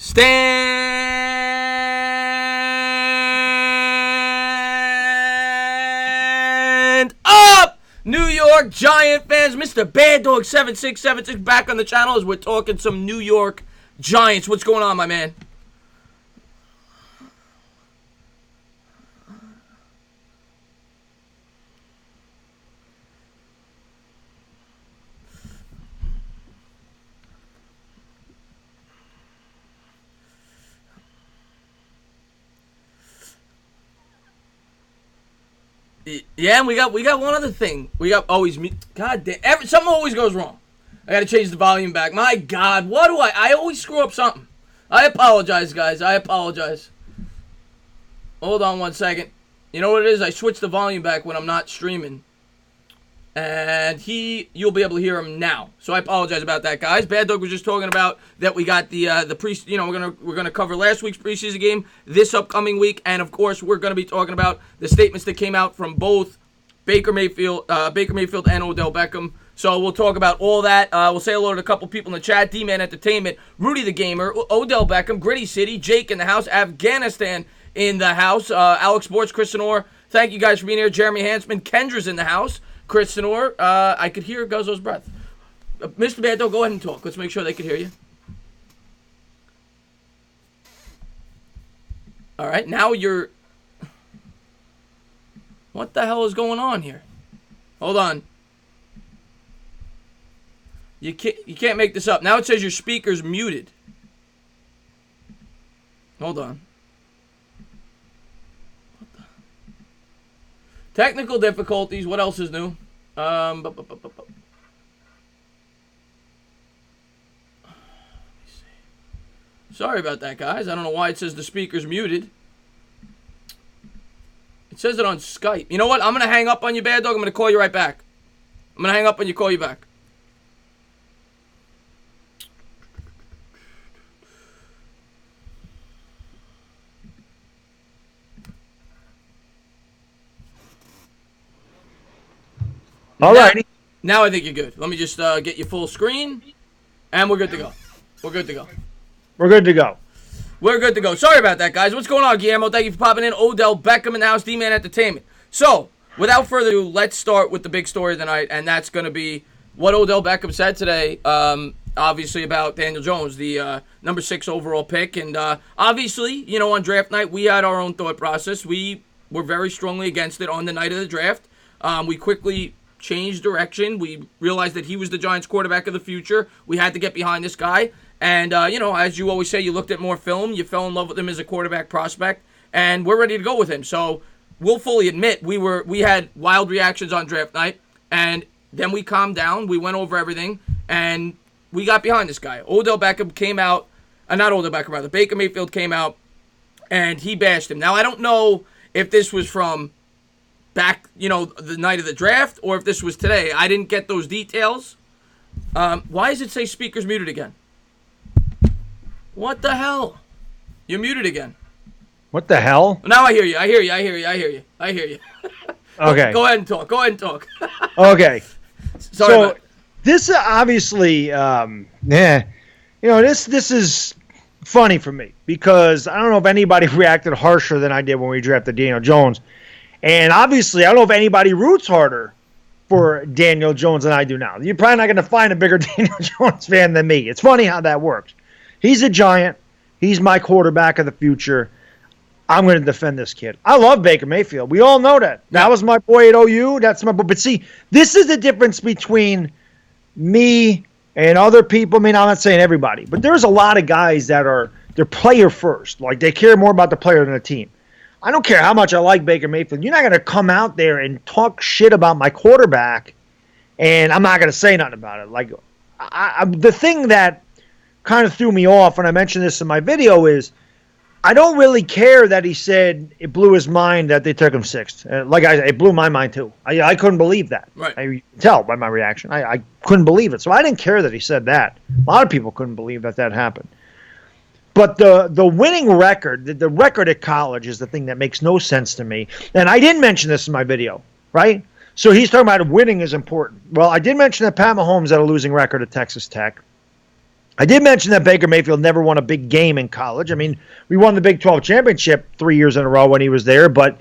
Stand up, New York Giant fans. Mr. Baddog 7676 back on the channel as we're talking some New York Giants. What's going on, my man? Yeah, and we got one other thing. We got always God damn, something always goes wrong. I gotta change the volume back. My God, what do I always screw up something. I apologize, guys. I apologize. Hold on one second. You know what it is? I switch the volume back when I'm not streaming. And you'll be able to hear him now. So I apologize about that, guys. Baddog was just talking about that we got the we're gonna cover last week's preseason game this upcoming week, and of course we're gonna be talking about the statements that came out from both Baker Mayfield and Odell Beckham. So we'll talk about all that. We'll say hello to a couple people in the chat. D-Man Entertainment, Rudy the Gamer, Odell Beckham, Gritty City, Jake in the house, Afghanistan in the house, Alex Sports, Chris Senor. Thank you guys for being here. Jeremy Hansman, Kendra's in the house. Chris Senor, I could hear Guzzo's breath. Mr. Baddog, go ahead and talk. Let's make sure they can hear you. All right, now you're... What the hell is going on here? Hold on. You can't make this up. Now it says your speaker's muted. Hold on. Technical difficulties. What else is new? Sorry about that, guys. I don't know why it says the speaker's muted. It says it on Skype. You know what? I'm going to hang up on you, Baddog. I'm going to call you right back. I'm going to hang up on you, call you back. All right. Now I think you're good. Let me just get you full screen, and we're good to go. We're good to go. We're good to go. We're good to go. Sorry about that, guys. What's going on, Guillermo? Thank you for popping in. Odell Beckham in the house, D-Man Entertainment. So, without further ado, let's start with the big story tonight, and that's going to be what Odell Beckham said today, obviously about Daniel Jones, the number 6 overall pick. And obviously, you know, on draft night, we had our own thought process. We were very strongly against it on the night of the draft. We quickly changed direction. We realized that he was the Giants quarterback of the future. We had to get behind this guy. And, you know, as you always say, you looked at more film. You fell in love with him as a quarterback prospect. And we're ready to go with him. So we'll fully admit we had wild reactions on draft night. And then we calmed down. We went over everything. And we got behind this guy. Odell Beckham came out. Not Odell Beckham, rather. Baker Mayfield came out. And he bashed him. Now, I don't know if this was from back, you know, the night of the draft, or if this was today. I didn't get those details. Why does it say speaker's muted again? What the hell? You're muted again. What the hell? Now I hear you. I hear you. Okay. Go ahead and talk. Okay. Sorry about this obviously, you know, this is funny for me because I don't know if anybody reacted harsher than I did when we drafted Daniel Jones. And obviously, I don't know if anybody roots harder for Daniel Jones than I do now. You're probably not going to find a bigger Daniel Jones fan than me. It's funny how that works. He's a Giant. He's my quarterback of the future. I'm going to defend this kid. I love Baker Mayfield. We all know that. That was my boy at OU. That's my boy. But see, this is the difference between me and other people. I mean, I'm not saying everybody, but there's a lot of guys that they're player first. Like, they care more about the player than the team. I don't care how much I like Baker Mayfield. You're not going to come out there and talk shit about my quarterback, and I'm not going to say nothing about it. Like, the thing that kind of threw me off, and I mentioned this in my video, is I don't really care that he said it blew his mind that they took him 6th. It blew my mind too. I couldn't believe that. Right. I could tell by my reaction. I couldn't believe it. So I didn't care that he said that. A lot of people couldn't believe that happened. But the winning record, the record at college is the thing that makes no sense to me. And I didn't mention this in my video, right? So he's talking about winning is important. Well, I did mention that Pat Mahomes had a losing record at Texas Tech. I did mention that Baker Mayfield never won a big game in college. I mean, we won the Big 12 championship 3 years in a row when he was there, but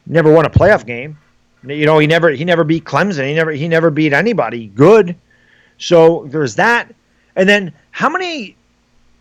never won a playoff game. He never beat Clemson. He never beat anybody good. So there's that. And then how many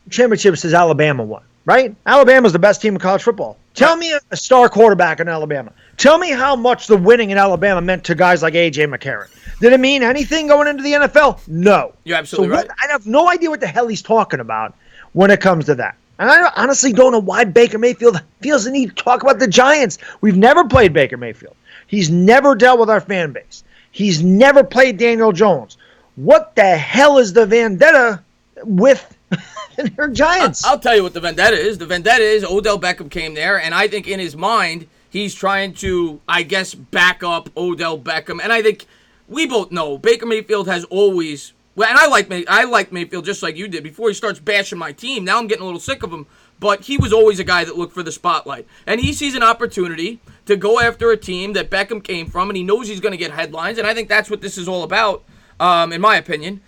championships has Alabama won? Right? Alabama's the best team in college football. Tell me a star quarterback in Alabama. Tell me how much the winning in Alabama meant to guys like A.J. McCarron. Did it mean anything going into the NFL? No. You're absolutely right. I have no idea what the hell he's talking about when it comes to that. And I honestly don't know why Baker Mayfield feels the need to talk about the Giants. We've never played Baker Mayfield. He's never dealt with our fan base. He's never played Daniel Jones. What the hell is the vendetta with their Giants? I'll tell you what the vendetta is. The vendetta is Odell Beckham came there, and I think in his mind, he's trying to, I guess, back up Odell Beckham. And I think we both know Baker Mayfield has always, well, and I like Mayfield just like you did before he starts bashing my team. Now I'm getting a little sick of him, but he was always a guy that looked for the spotlight. And he sees an opportunity to go after a team that Beckham came from, and he knows he's going to get headlines, and I think that's what this is all about, in my opinion.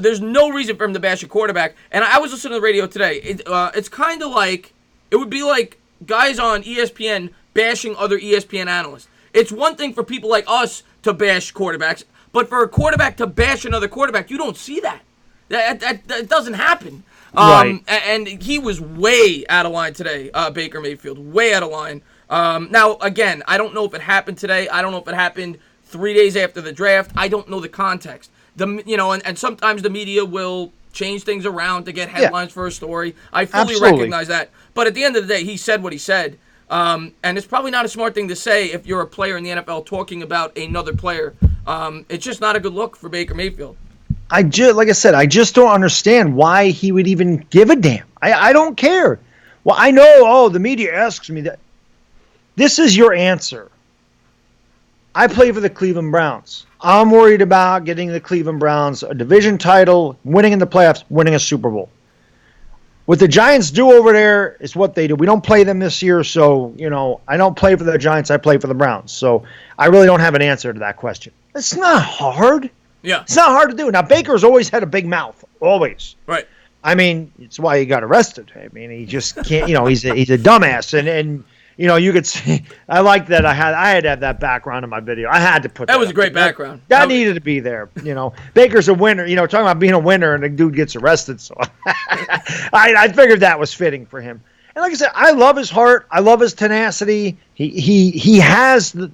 There's no reason for him to bash a quarterback. And I was listening to the radio today. It's kind of like, it would be like guys on ESPN bashing other ESPN analysts. It's one thing for people like us to bash quarterbacks, but for a quarterback to bash another quarterback, you don't see that. That doesn't happen. Right. And he was way out of line today, Baker Mayfield. Way out of line. Now, again, I don't know if it happened today. I don't know if it happened 3 days after the draft. I don't know the context. And sometimes the media will change things around to get headlines for a story. I fully recognize that. But at the end of the day, he said what he said. And it's probably not a smart thing to say if you're a player in the NFL talking about another player. It's just not a good look for Baker Mayfield. Like I said, I just don't understand why he would even give a damn. I don't care. Well, I know, the media asks me that. This is your answer. I play for the Cleveland Browns. I'm worried about getting the Cleveland Browns a division title, winning in the playoffs, winning a Super Bowl. What the Giants do over there is what they do. We don't play them this year, so, I don't play for the Giants. I play for the Browns. So I really don't have an answer to that question. It's not hard. Yeah. It's not hard to do. Now, Baker's always had a big mouth. Always. Right. I mean, it's why he got arrested. I mean, he just can't, he's a dumbass. And you could see, I like that I had to have that background in my video. I had to put that. That was a great background. That needed to be there. Baker's a winner, talking about being a winner and the dude gets arrested. So I figured that was fitting for him. And like I said, I love his heart. I love his tenacity. He has the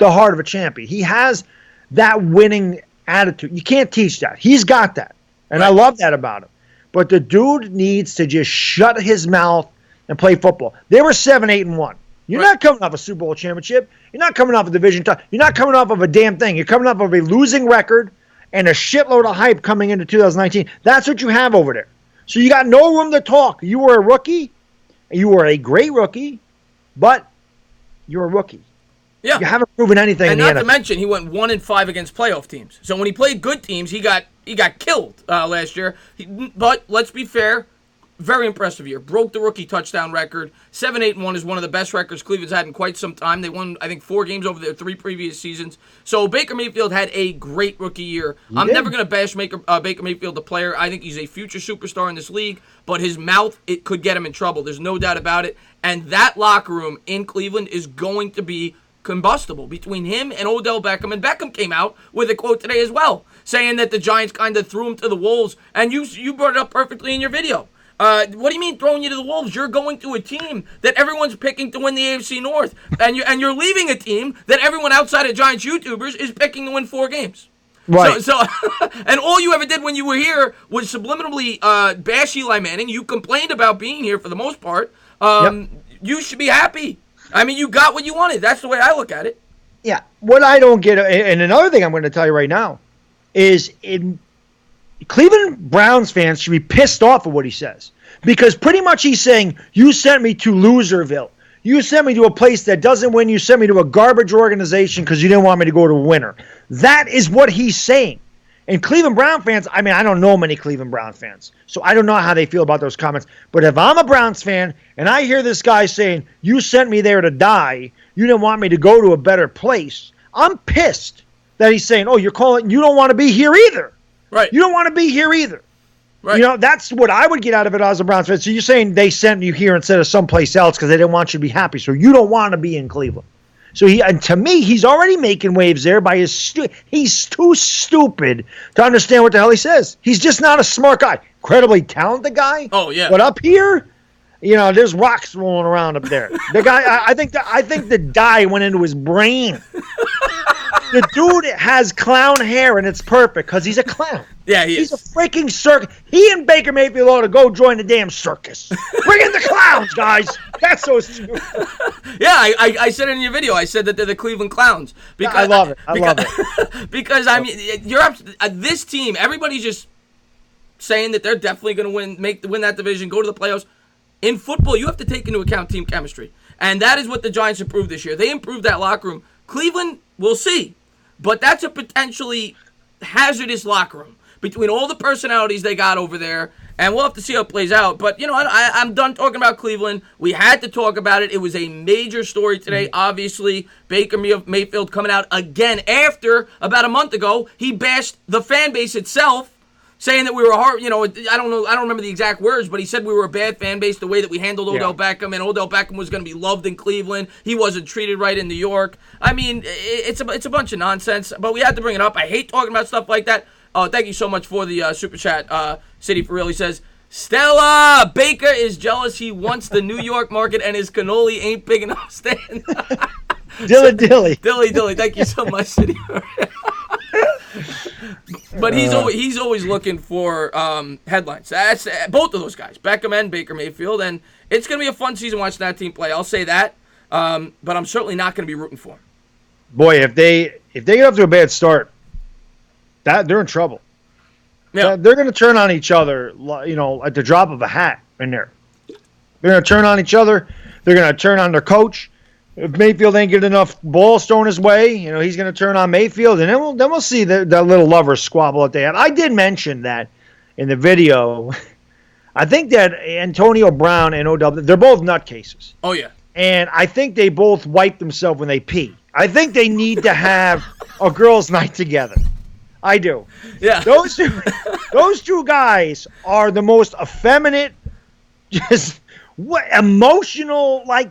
heart of a champion. He has that winning attitude. You can't teach that. He's got that. And right. I love that about him. But the dude needs to just shut his mouth and play football. They were 7-8-1. You're not coming off a Super Bowl championship. You're not coming off a division title. You're not coming off of a damn thing. You're coming off of a losing record and a shitload of hype coming into 2019. That's what you have over there. So you got no room to talk. You were a rookie. You were a great rookie, but you're a rookie. Yeah. You haven't proven anything. And not to mention, he went 1-5 against playoff teams. So when he played good teams, he got killed last year. But let's be fair. Very impressive year. Broke the rookie touchdown record. 7-8-1 is one of the best records Cleveland's had in quite some time. They won, I think, 4 games over their 3 previous seasons. So Baker Mayfield had a great rookie year. I'm never going to bash Baker Mayfield, the player. I think he's a future superstar in this league. But his mouth, it could get him in trouble. There's no doubt about it. And that locker room in Cleveland is going to be combustible between him and Odell Beckham. And Beckham came out with a quote today as well, saying that the Giants kind of threw him to the wolves. And you brought it up perfectly in your video. What do you mean throwing you to the wolves? You're going to a team that everyone's picking to win the AFC North, and you're leaving a team that everyone outside of Giants YouTubers is picking to win 4 games. Right. So and all you ever did when you were here was subliminally bash Eli Manning. You complained about being here for the most part. You should be happy. I mean, you got what you wanted. That's the way I look at it. Yeah. What I don't get, and another thing I'm going to tell you right now, is Cleveland Browns fans should be pissed off at what he says. Because pretty much he's saying, you sent me to Loserville. You sent me to a place that doesn't win. You sent me to a garbage organization because you didn't want me to go to a winner. That is what he's saying. And Cleveland Brown fans, I mean, I don't know many Cleveland Brown fans, so I don't know how they feel about those comments. But if I'm a Browns fan and I hear this guy saying, you sent me there to die, you didn't want me to go to a better place, I'm pissed that he's saying, oh, you don't want to be here either. Right. You don't want to be here either. Right. You know, that's what I would get out of it as a Browns fan. So you're saying they sent you here instead of someplace else because they didn't want you to be happy. So you don't want to be in Cleveland. So and to me, he's already making waves there by he's too stupid to understand what the hell he says. He's just not a smart guy. Incredibly talented guy. Oh, yeah. But up here, you know, there's rocks rolling around up there. The guy, I think the dye went into his brain. The dude has clown hair, and it's perfect because he's a clown. Yeah, he's a freaking circus. He and Baker Mayfield ought to go join the damn circus. Bring in the clowns, guys. That's so stupid. Yeah, I said it in your video. I said that they're the Cleveland Clowns. Because, I love it. I love it. Because, I mean, you're up, this team, everybody's just saying that they're definitely going to win that division, go to the playoffs. In football, you have to take into account team chemistry. And that is what the Giants improved this year. They improved that locker room. Cleveland, we'll see. But that's a potentially hazardous locker room between all the personalities they got over there. And we'll have to see how it plays out. But, you know, I'm done talking about Cleveland. We had to talk about it. It was a major story today. Obviously, Baker Mayfield coming out again after, about a month ago, he bashed the fan base itself, saying that we were hard, you know, I don't remember the exact words, but he said we were a bad fan base, the way that we handled Odell Beckham, and Odell Beckham was going to be loved in Cleveland. He wasn't treated right in New York. I mean, it's a bunch of nonsense, but we had to bring it up. I hate talking about stuff like that. Thank you so much for the super chat. City for Real, he says, Stella, Baker is jealous he wants the New York market and his cannoli ain't big enough stand. Dilly, thank you so much, City. But he's always looking for headlines. That's both of those guys, Beckham and Baker Mayfield, and it's going to be a fun season watching that team play. I'll say that, but I'm certainly not going to be rooting for them. Boy, if they get off to a bad start, they're in trouble. Yeah, they're going to turn on each other, you know, at the drop of a hat in there. They're going to turn on each other. They're going to turn on their coach. If Mayfield ain't getting enough balls thrown his way, you know, he's going to turn on Mayfield, and then we'll see that little lovers squabble that they have. I did mention that in the video. I think that Antonio Brown and Odell, they're both nutcases. Oh, yeah. And I think they both wipe themselves when they pee. I think they need to have a girls' night together. I do. Yeah. Those two guys are the most effeminate, just emotional, like,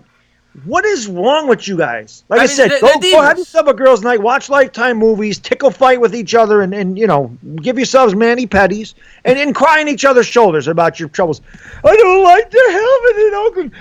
what is wrong with you guys? Like I said, go have yourself a girls' night, watch Lifetime movies, tickle fight with each other, and you know, give yourselves mani-pedis, and cry on each other's shoulders about your troubles. I don't like the helmet in Oakland.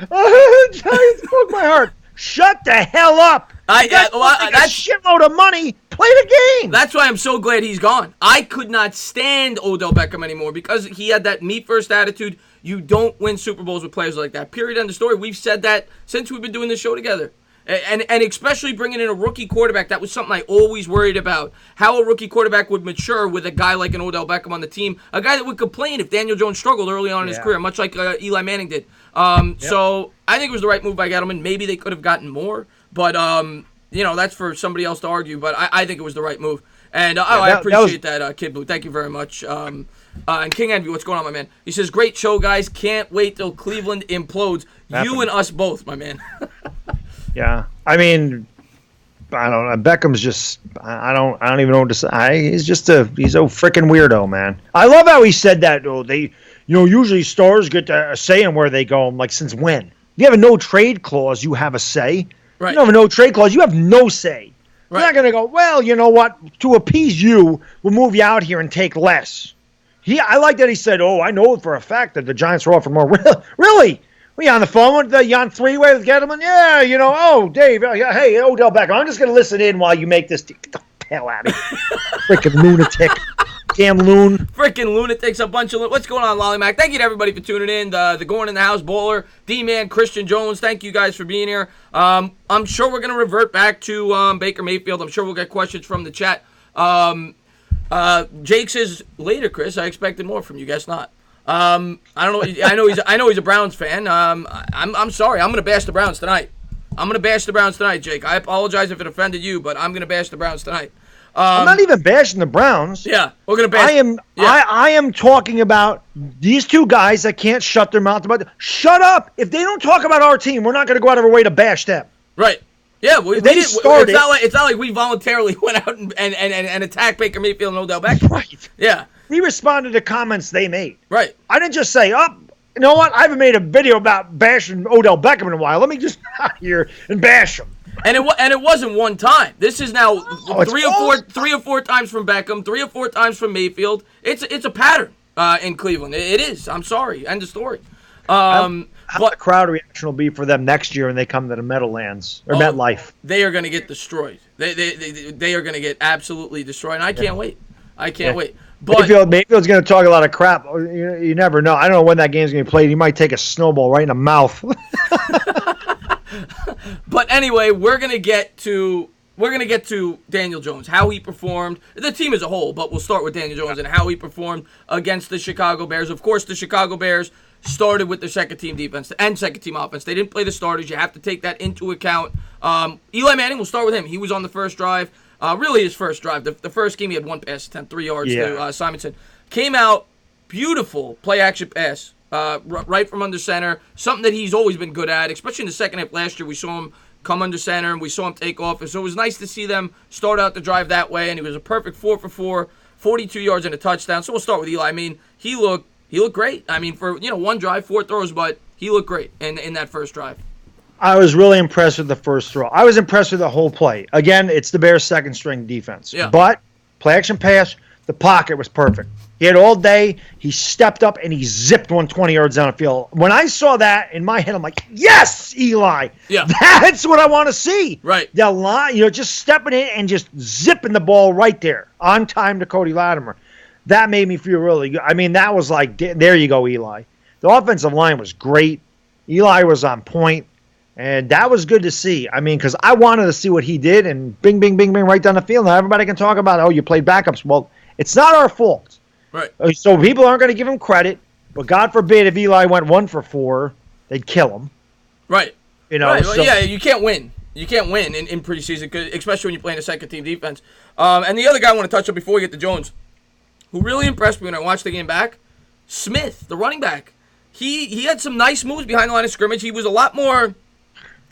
Giants broke my heart. Shut the hell up. That's a shitload of money. Play the game. That's why I'm so glad he's gone. I could not stand Odell Beckham anymore because he had that me-first attitude. You don't win Super Bowls with players like that. Period. End of story. We've said that since we've been doing this show together. And especially bringing in a rookie quarterback, that was something I always worried about. How a rookie quarterback would mature with a guy like an Odell Beckham on the team. A guy that would complain if Daniel Jones struggled early on in his career, much like Eli Manning did. So I think it was the right move by Gettleman. Maybe they could have gotten more. But, you know, that's for somebody else to argue. But I think it was the right move. And I appreciate that, Kid Blue. Thank you very much. And King Envy, what's going on, my man? He says, great show, guys. Can't wait till Cleveland implodes. You and us both, my man. Yeah. I mean, I don't know. Beckham's just, I don't even know what to say. He's a freaking weirdo, man. I love how he said that, though. Usually stars get a say in where they go. I'm like, since when? If you have a no-trade clause, you have a say. Right. You don't have a no-trade clause, you have no say. Right. You're not going to go, well, you know what? To appease you, we'll move you out here and take less. I like that he said, I know for a fact that the Giants are offering more. Really? Were you on the phone with you on three-way with Gettleman? Yeah, Dave, hey, Odell Beckham, I'm just going to listen in while you make this. Get the hell out of here. Freaking lunatic. Damn loon. Freaking lunatics, a bunch of what's going on, Lollymac? Thank you to everybody for tuning in. The Going in the House Bowler, D-Man, Christian Jones, thank you guys for being here. I'm sure we're going to revert back to Baker Mayfield. I'm sure we'll get questions from the chat. Jake says, later, Chris, I expected more from you. Guess not. I don't know. I know he's a Browns fan. I'm sorry. I'm going to bash the Browns tonight. Jake. I apologize if it offended you, but I'm going to bash the Browns tonight. I'm not even bashing the Browns. Yeah, we're going to bash. I am talking about these two guys that can't shut their mouth about. Shut up! If they don't talk about our team, we're not going to go out of our way to bash them. Right. Yeah, it's not like we voluntarily went out and attacked Baker Mayfield and Odell Beckham. Right. Yeah. he responded to comments they made. Right. I didn't just say, oh, you know what? I haven't made a video about bashing Odell Beckham in a while. Let me just get out here and bash him. And it wasn't one time. This is now three or four times from Beckham, 3 or 4 times from Mayfield. It's a pattern in Cleveland. It is. I'm sorry. End of story. How the crowd reaction will be for them next year when they come to the Meadowlands or MetLife. They are going to get destroyed. They are going to get absolutely destroyed. And I can't wait. I can't wait. But Mayfield's going to talk a lot of crap. You never know. I don't know when that game's going to be played. He might take a snowball right in the mouth. But anyway, we're gonna get to Daniel Jones, how he performed, the team as a whole, but we'll start with Daniel Jones and how he performed against the Chicago Bears. Of course, the Chicago Bears started with their second-team defense and second-team offense. They didn't play the starters. You have to take that into account. Eli Manning, we'll start with him. He was on the first drive, really his first drive. The first game, he had one pass attempt, 3 yards to Simonson. Came out, beautiful play-action pass. Right from under center, something that he's always been good at, especially in the second half last year. We saw him come under center, and we saw him take off. And so it was nice to see them start out the drive that way, and he was a perfect 4 for 4, 42 yards and a touchdown. So we'll start with Eli. I mean, he looked great. I mean, for one drive, 4 throws, but he looked great in that first drive. I was really impressed with the first throw. I was impressed with the whole play. Again, it's the Bears' second-string defense. Yeah. But play-action pass, the pocket was perfect. He had all day. He stepped up and he zipped 120 yards down the field. When I saw that in my head, I'm like, yes, Eli. Yeah. That's what I want to see. Right. The line, just stepping in and just zipping the ball right there on time to Cody Latimer. That made me feel really good. I mean, that was like, there you go, Eli. The offensive line was great. Eli was on point, and that was good to see. I mean, because I wanted to see what he did, and bing, bing, bing, bing, right down the field. Now everybody can talk about, oh, you played backups. Well, it's not our fault. Right. So people aren't going to give him credit, but God forbid if Eli went 1 for 4, they'd kill him. Right. Right. Well, yeah, you can't win. You can't win in preseason, especially when you're playing a second-team defense. And the other guy I want to touch on before we get to Jones, who really impressed me when I watched the game back, Smith, the running back. He had some nice moves behind the line of scrimmage. He was a lot more.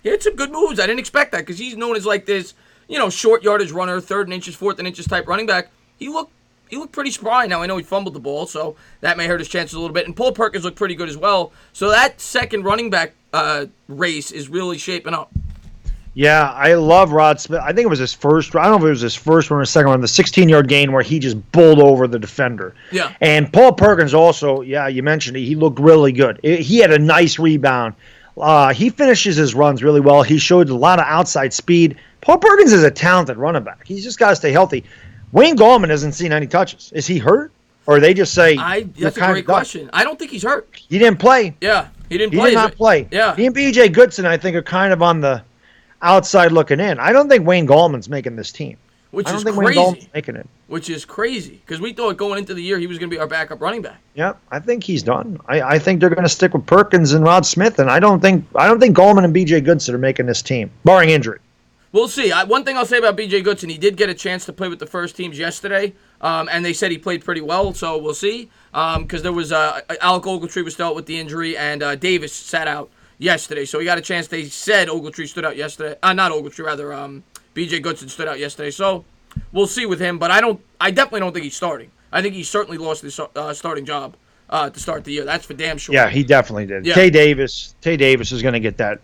He had some good moves. I didn't expect that because he's known as like this, short yardage runner, 3rd and inches, 4th and inches type running back. He looked pretty spry. Now, I know he fumbled the ball, so that may hurt his chances a little bit. And Paul Perkins looked pretty good as well. So that second running back race is really shaping up. Yeah, I love Rod Smith. I think it was his first. I don't know if it was his first one or second one. The 16-yard gain where he just bowled over the defender. Yeah. And Paul Perkins also, you mentioned it. He looked really good. He had a nice rebound. He finishes his runs really well. He showed a lot of outside speed. Paul Perkins is a talented running back. He's just got to stay healthy. Wayne Gallman hasn't seen any touches. Is he hurt? Or they just say that's a great question. I don't think he's hurt. He didn't play. Yeah, he didn't play. He did not play. Yeah. He and B.J. Goodson, I think, are kind of on the outside looking in. I don't think Wayne Gallman's making this team. Which I don't is think crazy. Wayne Gallman's making it. Which is crazy because we thought going into the year he was going to be our backup running back. Yeah, I think he's done. I think they're going to stick with Perkins and Rod Smith, and I don't think Gallman and B.J. Goodson are making this team, barring injury. We'll see. One thing I'll say about B.J. Goodson, he did get a chance to play with the first teams yesterday, and they said he played pretty well, so we'll see. Because there was Alec Ogletree was still out with the injury, and Davis sat out yesterday, so he got a chance. They said Ogletree stood out yesterday. Not Ogletree, rather. B.J. Goodson stood out yesterday, so we'll see with him. But I definitely don't think he's starting. I think he certainly lost his starting job to start the year. That's for damn sure. Yeah, he definitely did. Yeah. Tay Davis is going to get that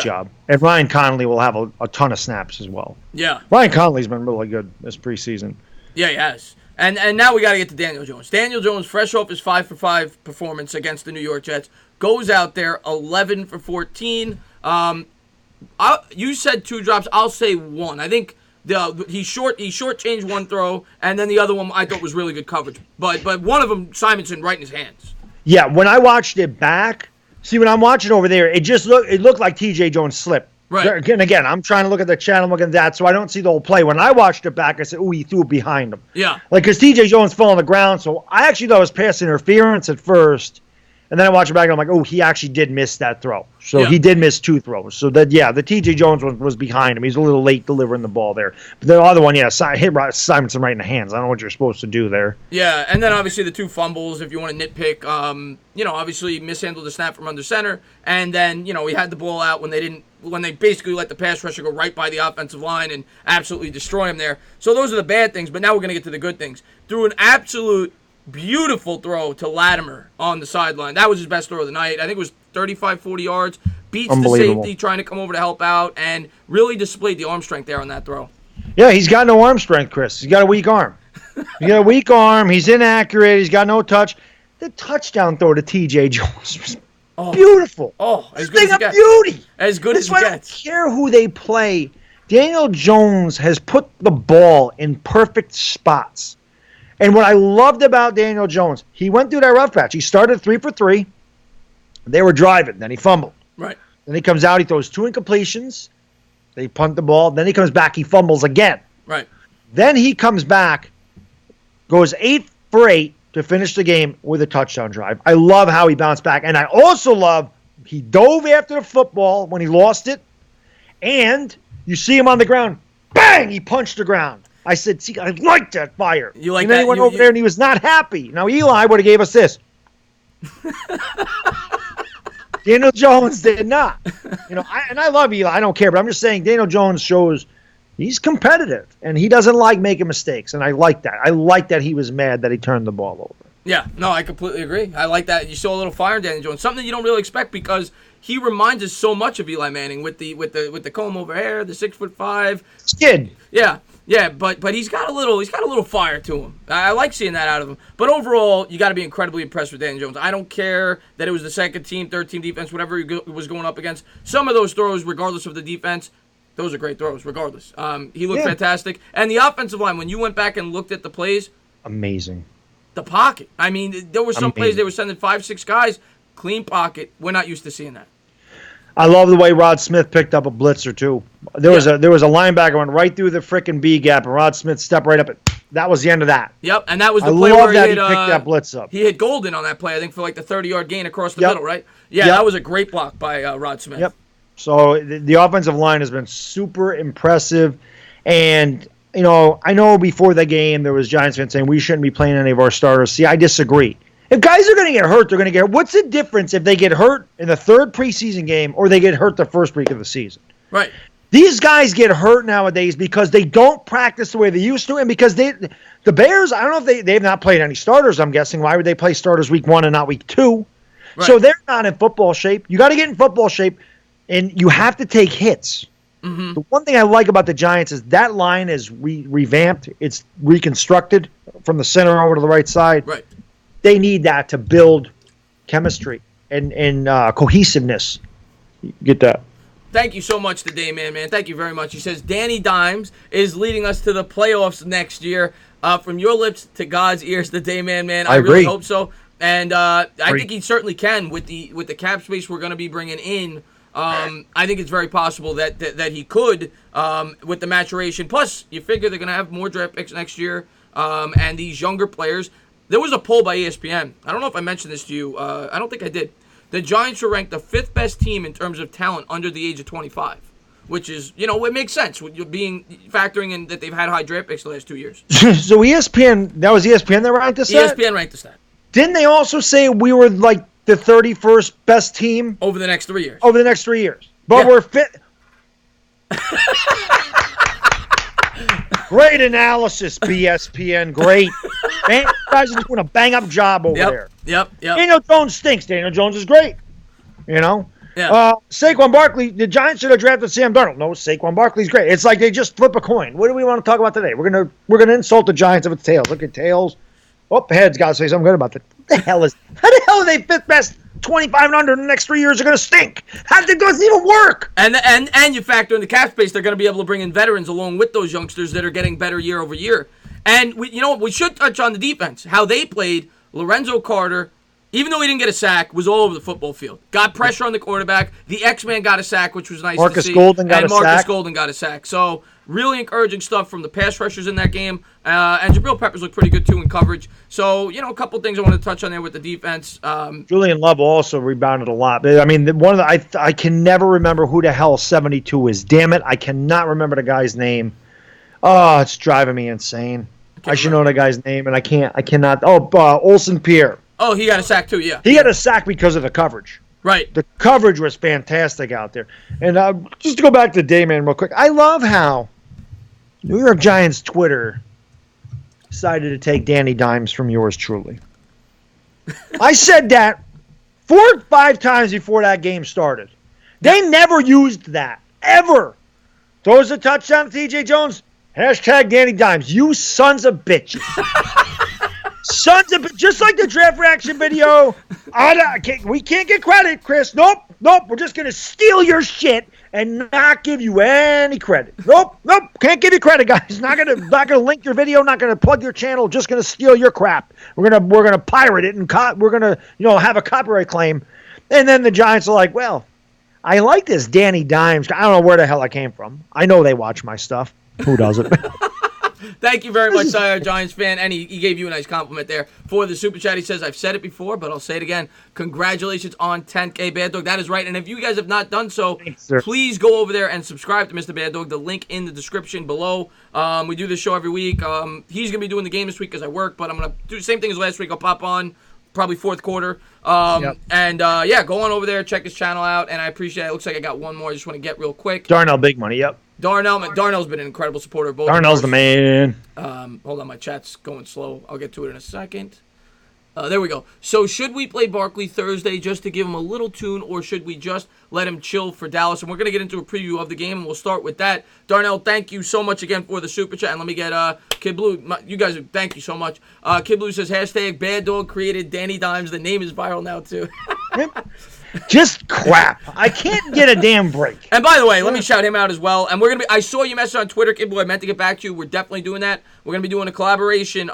job. And Ryan Connolly will have a ton of snaps as well. Yeah. Ryan Connolly's been really good this preseason. Yeah, he has. And now we got to get to Daniel Jones. Daniel Jones, fresh off his 5 for 5 performance against the New York Jets, goes out there 11 for 14. You said 2 drops. I'll say 1. I think he shortchanged 1 throw, and then the other one I thought was really good coverage. But one of them, Simonson, right in his hands. Yeah, when I watched it back, see, when I'm watching over there, it looked like T.J. Jones slipped. Right. Again, I'm trying to look at the channel, looking at that, so I don't see the whole play. When I watched it back, I said, "Ooh, he threw it behind him." Yeah. Because T.J. Jones fell on the ground, so I actually thought it was pass interference at first, and then I watched it back, and I'm like, "Oh, he actually did miss that throw." So he did miss 2 throws. So the T.J. Jones one was behind him. He's a little late delivering the ball there. But the other one, hit Simonson right in the hands. I don't know what you're supposed to do there. Yeah, and then obviously the 2 fumbles, if you want to nitpick, obviously mishandled the snap from under center, and then, he had the ball out when they basically let the pass rusher go right by the offensive line and absolutely destroy him there. So those are the bad things, but now we're going to get to the good things. Threw an absolute Beautiful throw to Latimer on the sideline. That was his best throw of the night. I think it was 35, 40 yards. Beats the safety trying to come over to help out and really displayed the arm strength there on that throw. Yeah, he's got no arm strength, Chris. He's got a weak arm. He's got a weak arm. He's inaccurate. He's got no touch. The touchdown throw to T.J. Jones was beautiful. Oh, as good as it gets. Beauty. As good as it gets. I don't care who they play. Daniel Jones has put the ball in perfect spots. And what I loved about Daniel Jones, he went through that rough patch. He started 3 for 3. They were driving. Then he fumbled. Right. Then he comes out. He throws 2 incompletions. They punt the ball. Then he comes back. He fumbles again. Right. Then he comes back, goes 8 for 8 to finish the game with a touchdown drive. I love how he bounced back. And I also love he dove after the football when he lost it. And you see him on the ground. Bang! He punched the ground. I said, see, I like that fire. You like and then that? He went over there and he was not happy. Now, Eli would have gave us this. Daniel Jones did not. I love Eli. I don't care. But I'm just saying Daniel Jones shows he's competitive. And he doesn't like making mistakes. And I like that. I like that he was mad that he turned the ball over. Yeah, no, I completely agree. I like that. You saw a little fire in Daniel Jones. Something you don't really expect because he reminds us so much of Eli Manning with the comb over hair, the 6'5" Skid. Yeah, but he's got a little fire to him. I like seeing that out of him. But overall, you got to be incredibly impressed with Daniel Jones. I don't care that it was the second team, third team defense, whatever he was going up against. Some of those throws, regardless of the defense, those are great throws, regardless. He looked fantastic. And the offensive line, when you went back and looked at the plays, amazing. The pocket. I mean, there were some plays they were sending 5-6 guys, clean pocket. We're not used to seeing that. I love the way Rod Smith picked up a blitzer too. There was a linebacker went right through the frickin' B gap, and Rod Smith stepped right up. That was the end of that. Yep, and that was the play where he picked that blitz up. He hit Golden on that play, I think, for like the 30-yard gain across the middle, right? Yeah, that was a great block by Rod Smith. Yep. So the offensive line has been super impressive, and I know before the game there was Giants fans saying we shouldn't be playing any of our starters. See, I disagree. If guys are going to get hurt, they're going to get hurt. What's the difference if they get hurt in the third preseason game or they get hurt the first week of the season? Right. These guys get hurt nowadays because they don't practice the way they used to, and because the Bears, I don't know if they've not played any starters, I'm guessing. Why would they play starters week 1 and not week 2? Right. So they're not in football shape. You got to get in football shape, and you have to take hits. Mm-hmm. The one thing I like about the Giants is that line is revamped. It's reconstructed from the center over to the right side. Right. They need that to build chemistry and cohesiveness. You get that? Thank you so much to Dayman, man. Thank you very much. He says Danny Dimes is leading us to the playoffs next year. From your lips to God's ears, the Dayman, man. I really hope so. And I think he certainly can with the cap space we're going to be bringing in. I think it's very possible that he could with the maturation. Plus, you figure they're going to have more draft picks next year, and these younger players. There was a poll by ESPN. I don't know if I mentioned this to you. I don't think I did. The Giants were ranked the 5th best team in terms of talent under the age of 25, which is, it makes sense with factoring in that they've had high draft picks the last 2 years. So ESPN, that was ESPN that ranked us? ESPN ranked us that. Didn't they also say we were like the 31st best team over the next 3 years? Over the next 3 years, but we're fit. Great analysis, BSPN. Great. Man, you guys are doing a bang-up job over there. Yep. Daniel Jones stinks. Daniel Jones is great. Yeah. Saquon Barkley, the Giants should have drafted Sam Darnold. No, Saquon Barkley's great. It's like they just flip a coin. What do we want to talk about today? We're gonna insult the Giants if it's tails. Look at tails. Oh, heads got to say something good about that. What the hell is? How the hell are they 5th best? 25 and under in the next 3 years are going to stink. It doesn't even work. And you factor in the cap space, they're going to be able to bring in veterans along with those youngsters that are getting better year over year. And we should touch on the defense, how they played. Lorenzo Carter, even though he didn't get a sack, was all over the football field. Got pressure on the quarterback. The X-Man got a sack, which was nice to see. Marcus Golden got a sack. So really encouraging stuff from the pass rushers in that game. And Jabril Peppers looked pretty good, too, in coverage. So, a couple things I want to touch on there with the defense. Julian Love also rebounded a lot. I mean, I can never remember who the hell 72 is. Damn it, I cannot remember the guy's name. Oh, it's driving me insane. I should know the guy's name, and I cannot. Olsen Pierre. Oh, he got a sack, too, yeah. He got a sack because of the coverage. Right. The coverage was fantastic out there. And just to go back to Dayman real quick, I love how New York Giants Twitter decided to take Danny Dimes from yours truly. I said that 4 or 5 times before that game started. They never used that, ever. Throws a touchdown to TJ Jones, hashtag Danny Dimes. You sons of bitches. Sons of, just like the draft reaction video. We can't get credit, Chris. Nope. We're just going to steal your shit and not give you any credit. Nope. Can't give you credit, guys. Not gonna link your video. Not gonna plug your channel. Just gonna steal your crap. We're gonna pirate it and we're gonna have a copyright claim. And then the Giants are like, well, I like this Danny Dimes. I don't know where the hell I came from. I know they watch my stuff. Who doesn't? Thank you very much, Giants fan. And he gave you a nice compliment there for the Super Chat. He says, I've said it before, but I'll say it again. Congratulations on 10K, Bad Dog. That is right. And if you guys have not done so, please go over there and subscribe to Mr. Bad Dog. The link in the description below. We do this show every week. He's going to be doing the game this week because I work, but I'm going to do the same thing as last week. I'll pop on probably fourth quarter. And go on over there, check his channel out. And I appreciate it. It looks like I got one more I just want to get real quick. Darnell Big Money, yep. Darnell's been an incredible supporter of both. Darnell's the man. Hold on, my chat's going slow. I'll get to it in a second. There we go. So should we play Barkley Thursday just to give him a little tune, or should we just let him chill for Dallas? And we're going to get into a preview of the game, and we'll start with that. Darnell, thank you so much again for the Super Chat. And let me get Kid Blue. You guys, thank you so much. Kid Blue says, hashtag Bad Dog created Danny Dimes. The name is viral now, too. Just crap. I can't get a damn break. And by the way, let me shout him out as well. And we're gonna be. I saw you message on Twitter, Kid Blue. I meant to get back to you. We're definitely doing that. We're gonna be doing a collaboration,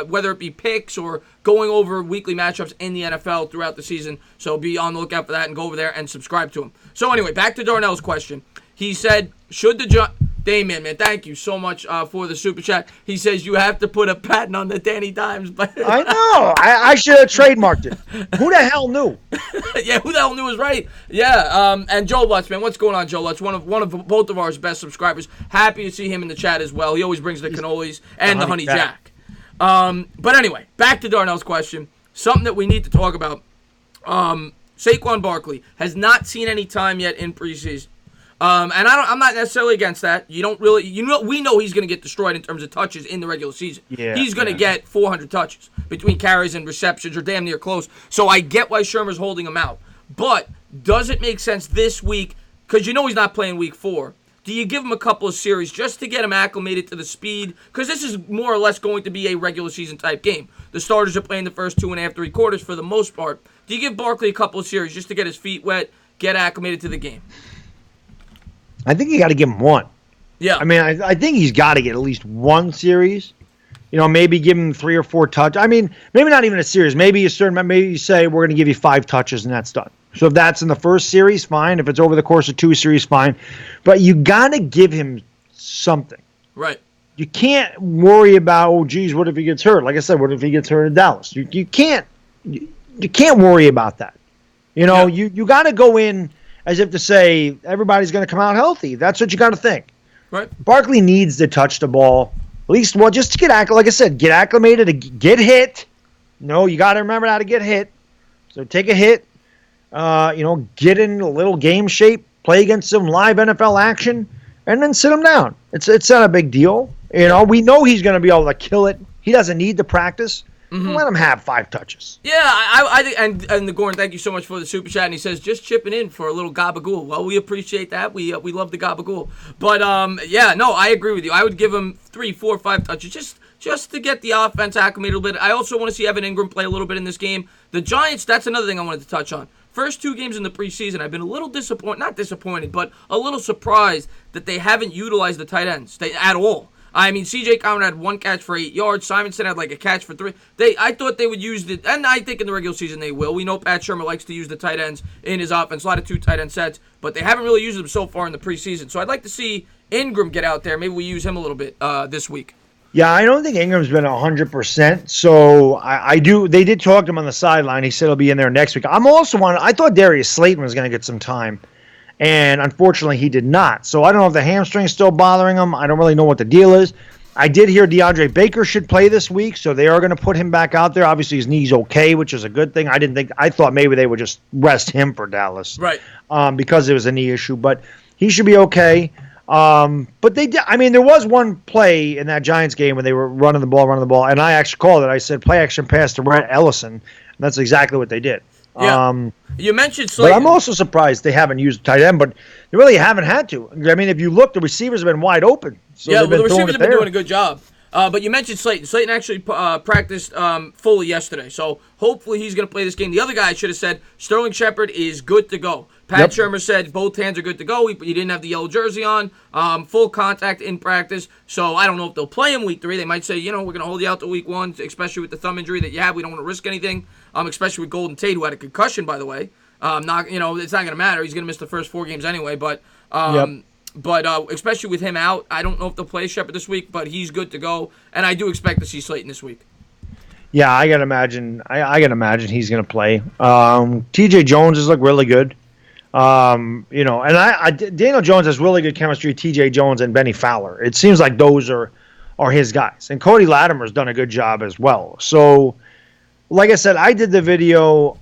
whether it be picks or going over weekly matchups in the NFL throughout the season. So be on the lookout for that and go over there and subscribe to him. So anyway, back to Darnell's question. He said, should the Damien, man, thank you so much for the Super Chat. He says you have to put a patent on the Danny Dimes. I know. I should have trademarked it. Who the hell knew? Yeah, who the hell knew was right? Yeah, and Joe Lutz, man, what's going on, Joe Lutz? One of both of our best subscribers. Happy to see him in the chat as well. He always brings the cannolis and the honey jack. But anyway, back to Darnell's question. Something that we need to talk about. Saquon Barkley has not seen any time yet in preseason. And I'm not necessarily against that. We know he's going to get destroyed in terms of touches in the regular season. Yeah, he's going to get 400 touches between carries and receptions, or damn near close. So I get why Shermer's holding him out. But does it make sense this week, because he's not playing week 4, do you give him a couple of series just to get him acclimated to the speed? Because this is more or less going to be a regular season type game. The starters are playing the first 2.5, 3 quarters for the most part. Do you give Barkley a couple of series just to get his feet wet, get acclimated to the game? I think you got to give him one. Yeah. I mean, I think he's got to get at least one series. Maybe give him 3 or 4 touches. I mean, maybe not even a series. Maybe you say we're going to give you 5 touches and that's done. So if that's in the first series, fine. If it's over the course of 2 series, fine. But you got to give him something. Right. You can't worry about, what if he gets hurt? Like I said, what if he gets hurt in Dallas? You can't worry about that. You got to go in as if to say everybody's going to come out healthy. That's what you got to think. Right. Barkley needs to touch the ball at least, just to get like I said, get acclimated, to get hit. You got to remember how to get hit. So take a hit. Get in a little game shape, play against some live NFL action, and then sit him down. It's not a big deal. We know he's going to be able to kill it. He doesn't need to practice. Mm-hmm. Let him have 5 touches. Yeah, I think, and Gordon, thank you so much for the Super Chat. And he says, just chipping in for a little gabagool. Well, we appreciate that. We love the gabagool. But, I agree with you. I would give him 3, 4, 5 touches just to get the offense acclimated a little bit. I also want to see Evan Ingram play a little bit in this game. The Giants, that's another thing I wanted to touch on. First 2 games in the preseason, I've been a little not disappointed, but a little surprised that they haven't utilized the tight ends at all. I mean, C.J. Conrad had 1 catch for 8 yards. Simonson had like a catch for 3. I thought they would use it, and I think in the regular season they will. We know Pat Shermer likes to use the tight ends in his offense, a lot of 2 tight end sets, but they haven't really used them so far in the preseason. So I'd like to see Ingram get out there. Maybe we use him a little bit this week. Yeah, I don't think Ingram's been 100%. So I do. They did talk to him on the sideline. He said he'll be in there next week. I thought Darius Slayton was going to get some time. And unfortunately, he did not. So I don't know if the hamstring's still bothering him. I don't really know what the deal is. I did hear DeAndre Baker should play this week, so they are going to put him back out there. Obviously, his knee's okay, which is a good thing. I thought maybe they would just rest him for Dallas, right? Because it was a knee issue, but he should be okay. But they did. I mean, there was one play in that Giants game when they were running the ball, and I actually called it. I said play action pass to Brett Ellison, and that's exactly what they did. Yeah. You mentioned Slayton. But I'm also surprised they haven't used tight end, but they really haven't had to. I mean, if you look, the receivers have been wide open. So yeah, the receivers have been doing a good job. But you mentioned Slayton. Slayton actually practiced fully yesterday, so hopefully he's going to play this game. The other guy I should have said, Sterling Shepard is good to go. Pat Shermer said both hands are good to go. He didn't have the yellow jersey on. Full contact in practice. So I don't know if they'll play him week 3. They might say, we're going to hold you out to week 1, especially with the thumb injury that you have. We don't want to risk anything, especially with Golden Tate, who had a concussion, by the way. It's not going to matter. He's going to miss the first 4 games anyway. But especially with him out, I don't know if they'll play Shepard this week, but he's good to go. And I do expect to see Slayton this week. Yeah, I gotta imagine. I gotta imagine he's gonna play. T.J. Jones has looked really good. And Daniel Jones has really good chemistry. T.J. Jones and Benny Fowler. It seems like those are his guys. And Cody Latimer's done a good job as well. So, like I said, I did the video.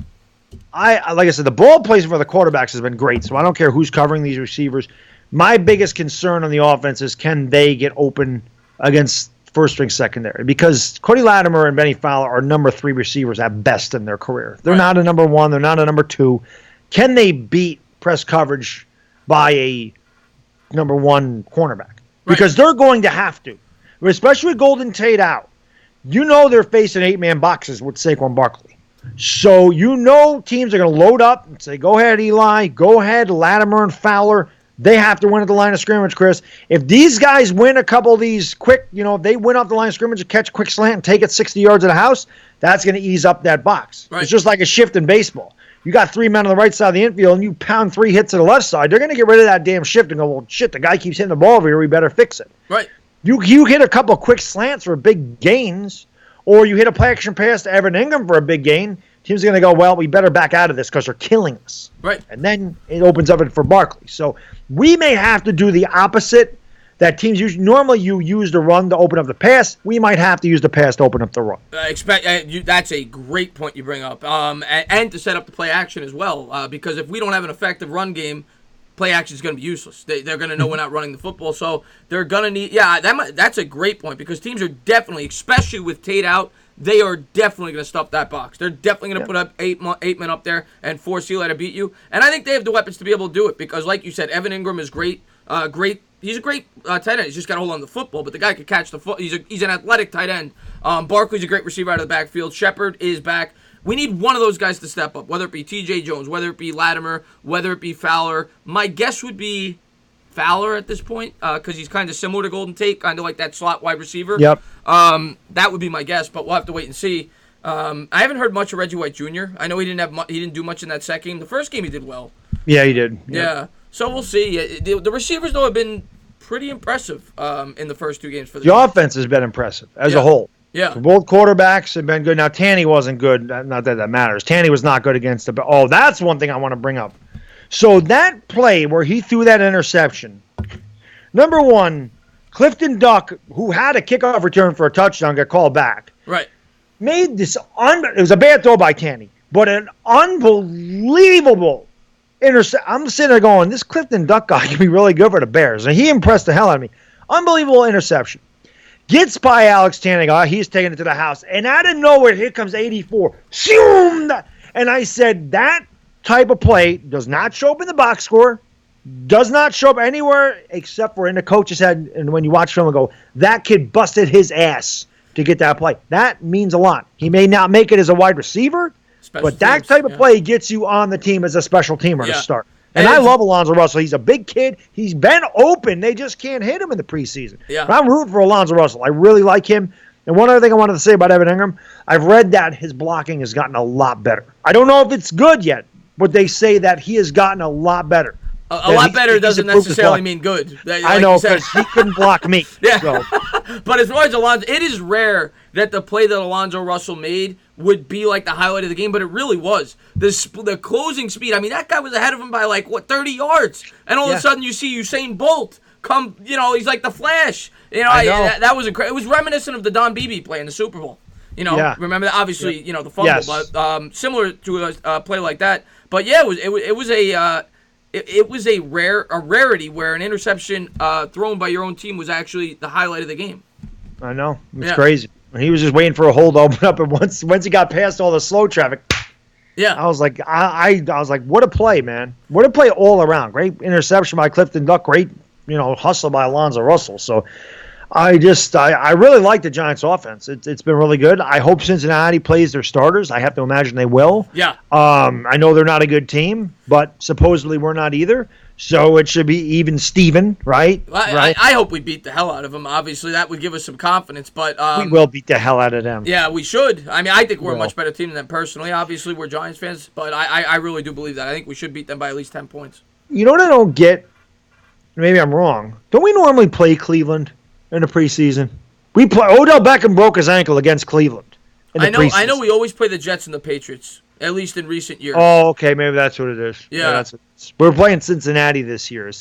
Like I said, the ball placement for the quarterbacks has been great. So I don't care who's covering these receivers. My biggest concern on the offense is can they get open against first-string secondary, because Cody Latimer and Benny Fowler are number 3 receivers at best in their career. They're not a number 1. They're not a number 2. Can they beat press coverage by a number 1 cornerback? Because they're going to have to, especially with Golden Tate out. They're facing 8-man boxes with Saquon Barkley. So teams are going to load up and say, go ahead, Eli. Go ahead, Latimer and Fowler. They have to win at the line of scrimmage, Chris. If these guys win a couple of these quick, if they win off the line of scrimmage and catch a quick slant and take it 60 yards of the house, that's going to ease up that box. Right. It's just like a shift in baseball. You got 3 men on the right side of the infield and you pound 3 hits to the left side. They're going to get rid of that damn shift and go, well, shit, the guy keeps hitting the ball over here. We better fix it. Right. You hit a couple of quick slants for big gains, or you hit a play action pass to Evan Ingram for a big gain. Teams are going to go, well, we better back out of this because they're killing us. Right. And then it opens up it for Barkley. So we may have to do the opposite that teams use. Normally you use the run to open up the pass. We might have to use the pass to open up the run. That's a great point you bring up. And to set up the play action as well. Because if we don't have an effective run game, play action is going to be useless. They're going to know we're not running the football. So they're going to need – that's a great point, because teams are definitely, especially with Tate out, they are definitely going to stuff that box. They're definitely going to put up 8 men up there and force Eli to beat you. And I think they have the weapons to be able to do it, because, like you said, Evan Ingram is great. He's a great tight end. He's just got to hold on to the football, but the guy could catch the foot. He's an athletic tight end. Barkley's a great receiver out of the backfield. Shepard is back. We need one of those guys to step up, whether it be T.J. Jones, whether it be Latimer, whether it be Fowler. My guess would be Fowler at this point, because he's kind of similar to Golden Tate, kind of like that slot wide receiver. Yep. That would be my guess, but we'll have to wait and see. I haven't heard much of Reggie White Jr. I know he didn't do much in that second game. The first game he did well. Yeah, he did. Yep. Yeah. So we'll see. The receivers, though, have been pretty impressive in the first 2 games for the offense has been impressive as a whole. Yeah. So both quarterbacks have been good. Now, Tanny wasn't good. Not that that matters. Tanny was not good against the – that's one thing I want to bring up. So that play where he threw that interception, number 1, Clifton Duck, who had a kickoff return for a touchdown, got called back. Right. Made this it was a bad throw by Tanny, but an unbelievable intercept. I'm sitting there going, this Clifton Duck guy can be really good for the Bears. And he impressed the hell out of me. Unbelievable interception. Gets by Alex Tannehill. He's taking it to the house. And out of nowhere, here comes 84. Zoom! And I said, that type of play does not show up in the box score, does not show up anywhere except for in the coach's head. And when you watch film and go, that kid busted his ass to get that play. That means a lot. He may not make it as a wide receiver, but that type of play gets you on the team as a special teamer to start. And I love Alonzo Russell. He's a big kid. He's been open. They just can't hit him in the preseason. Yeah. But I'm rooting for Alonzo Russell. I really like him. And one other thing I wanted to say about Evan Ingram, I've read that his blocking has gotten a lot better. I don't know if it's good yet, but they say that he has gotten a lot better. A lot better doesn't necessarily mean good. Like I know, because he couldn't block me. Yeah. So. But as far as Alonzo, it is rare that the play that Alonzo Russell made would be like the highlight of the game, but it really was. The closing speed, I mean, that guy was ahead of him by 30 yards. And all of a sudden you see Usain Bolt come, he's like the Flash. That was incredible. It was reminiscent of the Don Beebe play in the Super Bowl. Remember that? Obviously, the fumble, but similar to a play like that. But yeah, it was it was a rarity where an interception thrown by your own team was actually the highlight of the game. I know. It's crazy. He was just waiting for a hole to open up, and once he got past all the slow traffic, I was like, I was like, what a play, man! What a play all around. Great interception by Clifton Duck. Great, hustle by Alonzo Russell. So I really like the Giants' offense. It's been really good. I hope Cincinnati plays their starters. I have to imagine they will. Yeah. I know they're not a good team, but supposedly we're not either. So it should be even Steven, right? I hope we beat the hell out of them. Obviously, that would give us some confidence. But we will beat the hell out of them. Yeah, we should. I mean, I think we're a much better team than them personally. Obviously, we're Giants fans, but I really do believe that. I think we should beat them by at least 10 points. You know what I don't get? Maybe I'm wrong. Don't we normally play Cleveland in the preseason? Odell Beckham broke his ankle against Cleveland in the preseason. I know we always play the Jets and the Patriots, at least in recent years. Oh, okay, maybe that's what it is. Yeah. We're playing Cincinnati this year,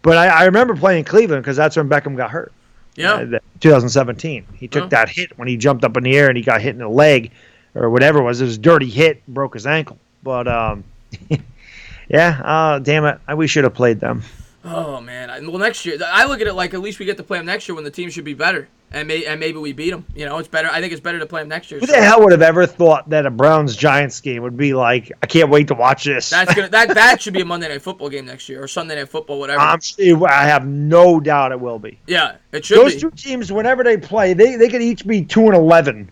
but I remember playing Cleveland because that's when Beckham got hurt. Yeah. 2017. He took that hit when he jumped up in the air and he got hit in the leg or whatever it was. It was a dirty hit, broke his ankle. But, damn it. We should have played them. Oh, man. Well, next year, I look at it like at least we get to play them next year when the team should be better. And maybe we beat them. It's better. I think it's better to play them next year. Who the hell would have ever thought that a Browns-Giants game would be like, I can't wait to watch this. That should be a Monday Night Football game next year or Sunday Night Football, whatever. I have no doubt it will be. Yeah, it should be. Those two teams, whenever they play, they could each be 2-11.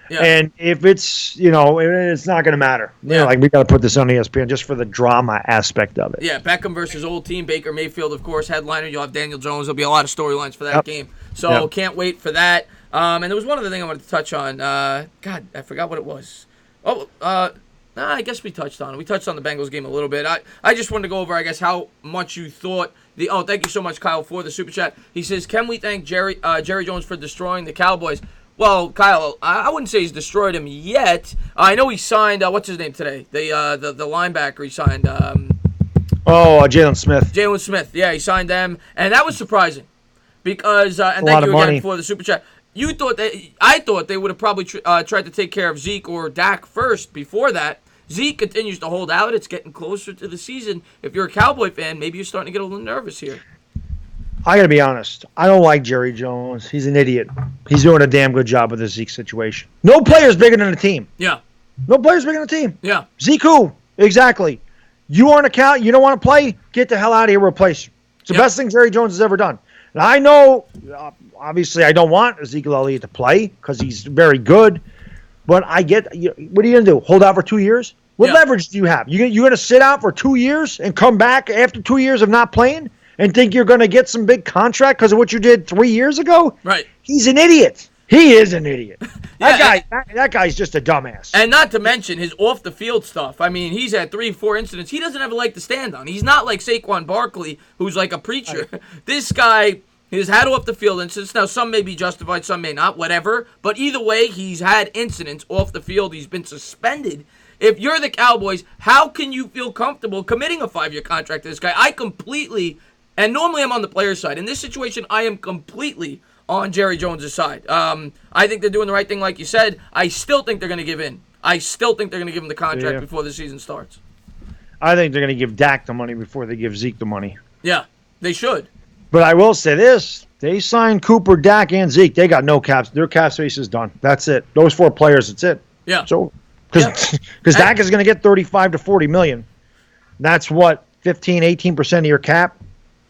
Yeah. And if it's, it's not going to matter. Yeah. We got to put this on ESPN just for the drama aspect of it. Yeah, Beckham versus old team. Baker Mayfield, of course, headliner. You'll have Daniel Jones. There'll be a lot of storylines for that game. So can't wait for that. And there was one other thing I wanted to touch on. God, I forgot what it was. I guess we touched on it. We touched on the Bengals game a little bit. I just wanted to go over, I guess, how much you thought. Thank you so much, Kyle, for the super chat. He says, can we thank Jerry Jones for destroying the Cowboys? Well, Kyle, I wouldn't say he's destroyed him yet. I know he signed, what's his name today? The linebacker he signed. Jalen Smith. Jalen Smith, yeah, he signed them. And that was surprising. Because, and thank you again for the super chat. I thought they would have probably tried to take care of Zeke or Dak first before that. Zeke continues to hold out. It's getting closer to the season. If you're a Cowboy fan, maybe you're starting to get a little nervous here. I got to be honest. I don't like Jerry Jones. He's an idiot. He's doing a damn good job with the Zeke situation. No player's bigger than the team. Yeah. No player's bigger than the team. Yeah. Zeke who? Exactly. You aren't a cow. You don't want to play? Get the hell out of here. Replace you. It's the best thing Jerry Jones has ever done. And I know, obviously, I don't want Ezekiel Elliott to play because he's very good. But I get, what are you going to do? Hold out for 2 years? What leverage do you have? You're going to sit out for 2 years and come back after 2 years of not playing and think you're going to get some big contract because of what you did 3 years ago? Right. He's an idiot. He is an idiot. That guy's just a dumbass. And not to mention his off-the-field stuff. I mean, he's had 3-4 incidents. He doesn't have a leg to stand on. He's not like Saquon Barkley, who's like a preacher. This guy has had off-the-field incidents. Now, some may be justified, some may not, whatever. But either way, he's had incidents off the field. He's been suspended. If you're the Cowboys, how can you feel comfortable committing a 5-year contract to this guy? And normally I'm on the player's side. In this situation, I am completely on Jerry Jones' side. I think they're doing the right thing, like you said. I still think they're going to give in. I still think they're going to give him the contract before the season starts. I think they're going to give Dak the money before they give Zeke the money. Yeah, they should. But I will say this. They signed Cooper, Dak, and Zeke. They got no caps. Their cap space is done. That's it. Those 4 players, that's it. Yeah. So, because Dak is going to get $35 to $40 million. That's what, 15, 18% of your cap?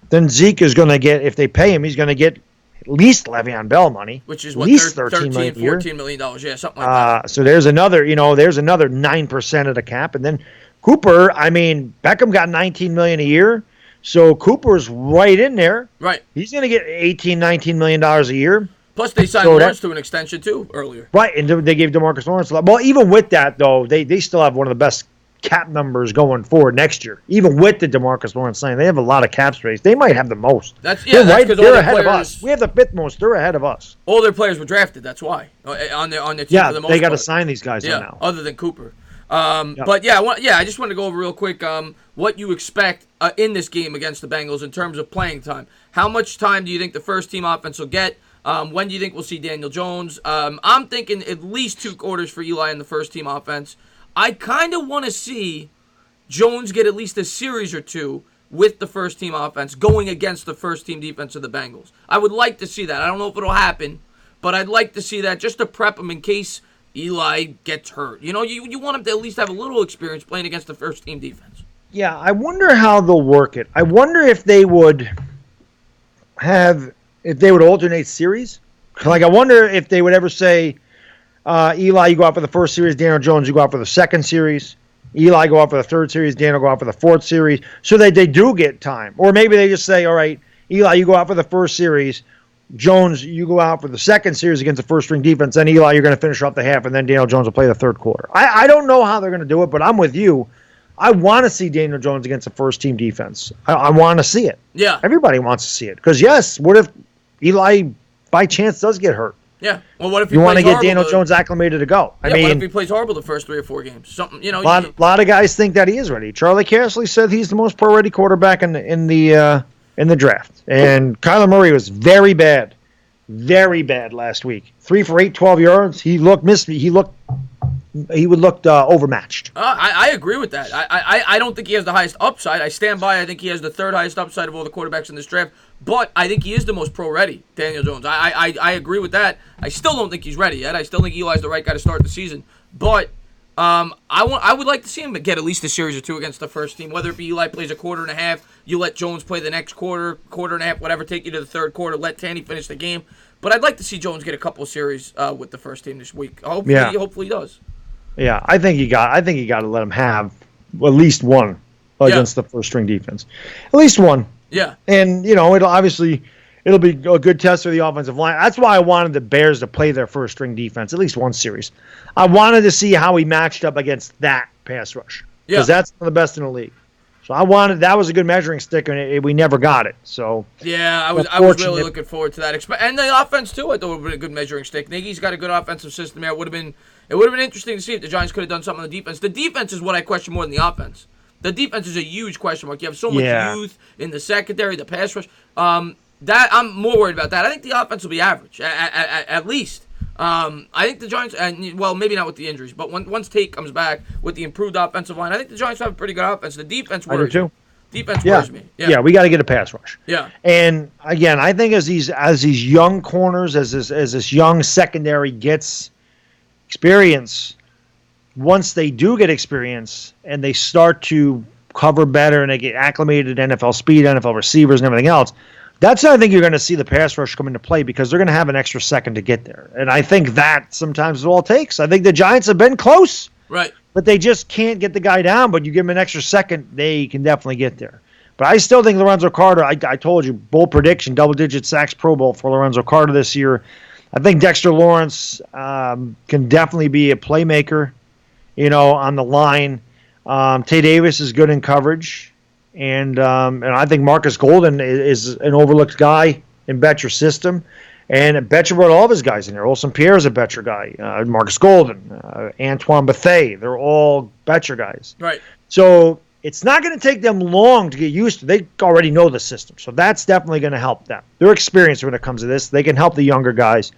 Then Zeke is going to get, if they pay him, he's going to get at least Le'Veon Bell money. Which is what, at least $13 million $14 million, yeah, something like that. So there's another 9% of the cap. And then Cooper, Beckham got $19 million a year. So Cooper's right in there. Right. He's going to get $18, $19 million a year. Plus they signed Lawrence to an extension too earlier. Right, and they gave DeMarcus Lawrence a lot. Well, even with that, though, they still have one of the best cap numbers going forward next year. Even with the DeMarcus Lawrence signing, they have a lot of cap space. They might have the most. They're ahead of us. We have the 5th most. They're ahead of us. All their players were drafted. That's why on their team. Yeah, for the most they got to part. sign these guys now. Other than Cooper. But I just want to go over real quick what you expect in this game against the Bengals in terms of playing time. How much time do you think the first team offense will get? When do you think we'll see Daniel Jones? I'm thinking at least 2 quarters for Eli in the first team offense. I kind of want to see Jones get at least a series or two with the first-team offense going against the first-team defense of the Bengals. I would like to see that. I don't know if it'll happen, but I'd like to see that just to prep him in case Eli gets hurt. You want him to at least have a little experience playing against the first-team defense. Yeah, I wonder how they'll work it. I wonder if they would alternate series. Like, I wonder if they would ever say, Eli, you go out for the first series, Daniel Jones, you go out for the second series. Eli go out for the third series, Daniel go out for the fourth series, so that they do get time. Or maybe they just say, all right, Eli, you go out for the first series, Jones, you go out for the second series against the first-string defense, then Eli, you're going to finish off the half, and then Daniel Jones will play the third quarter. I don't know how they're going to do it, but I'm with you. I want to see Daniel Jones against the first-team defense. I want to see it. Yeah. Everybody wants to see it. Because, yes, what if Eli, by chance, does get hurt? Yeah. Well, what if you want to get Daniel Jones acclimated to go? Yeah, what if he plays horrible the first 3 or 4 games? Something, A lot of guys think that he is ready. Charlie Casserly said he's the most pro-ready quarterback in the draft. And Kyler Murray was very bad last week. 3 for 8, 12 yards. He looked overmatched. I agree with that. I don't think he has the highest upside. I stand by. I think he has the third highest upside of all the quarterbacks in this draft. But I think he is the most pro-ready, Daniel Jones. I agree with that. I still don't think he's ready yet. I still think Eli's the right guy to start the season. But I would like to see him get at least a series or two against the first team, whether it be Eli plays a quarter and a half, you let Jones play the next quarter and a half, whatever, take you to the third quarter, let Tanny finish the game. But I'd like to see Jones get a couple of series with the first team this week. Hopefully he does. Yeah, I think you got to let him have at least one against the first string defense. At least one. Yeah. And it'll be a good test for the offensive line. That's why I wanted the Bears to play their first string defense at least one series. I wanted to see how he matched up against that pass rush. Because that's one of the best in the league. So that was a good measuring stick, and we never got it. So yeah, I was really looking forward to that. And the offense too, I thought would have been a good measuring stick. Nagy's got a good offensive system here. It would have been interesting to see if the Giants could have done something on the defense. The defense is what I question more than the offense. The defense is a huge question mark. You have so much youth in the secondary, the pass rush. That I'm more worried about that. I think the offense will be average at least. I think the Giants, maybe not with the injuries, but once Tate comes back with the improved offensive line, I think the Giants have a pretty good offense. The defense worries me. Defense worries me. Yeah, we got to get a pass rush. Yeah. And again, I think as these young corners, as this young secondary gets experience, once they do get experience and they start to cover better and they get acclimated to NFL speed, NFL receivers, and everything else, that's when I think you're going to see the pass rush come into play because they're going to have an extra second to get there. And I think that sometimes is all it takes. I think the Giants have been close. Right. But they just can't get the guy down. But you give him an extra second, they can definitely get there. But I still think Lorenzo Carter, I told you, bold prediction, double-digit sacks Pro Bowl for Lorenzo Carter this year. I think Dexter Lawrence can definitely be a playmaker, on the line. Tate Davis is good in coverage. And I think Marcus Golden is an overlooked guy in Betcher's system. And Betcher brought all of his guys in there. Olsen Pierre is a Betcher guy. Marcus Golden, Antoine Bethea. They're all Betcher guys. Right. So it's not going to take them long to get used to. They already know the system. So that's definitely going to help them. They're experienced when it comes to this. They can help the younger guys.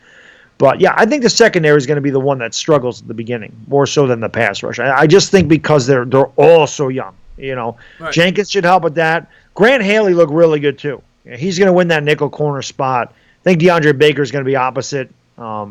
But, yeah, I think the secondary is going to be the one that struggles at the beginning, more so than the pass rush. I just think because they're all so young. Right. Jenkins should help with that. Grant Haley looked really good, too. He's going to win that nickel corner spot. I think Deandre Baker is going to be opposite. I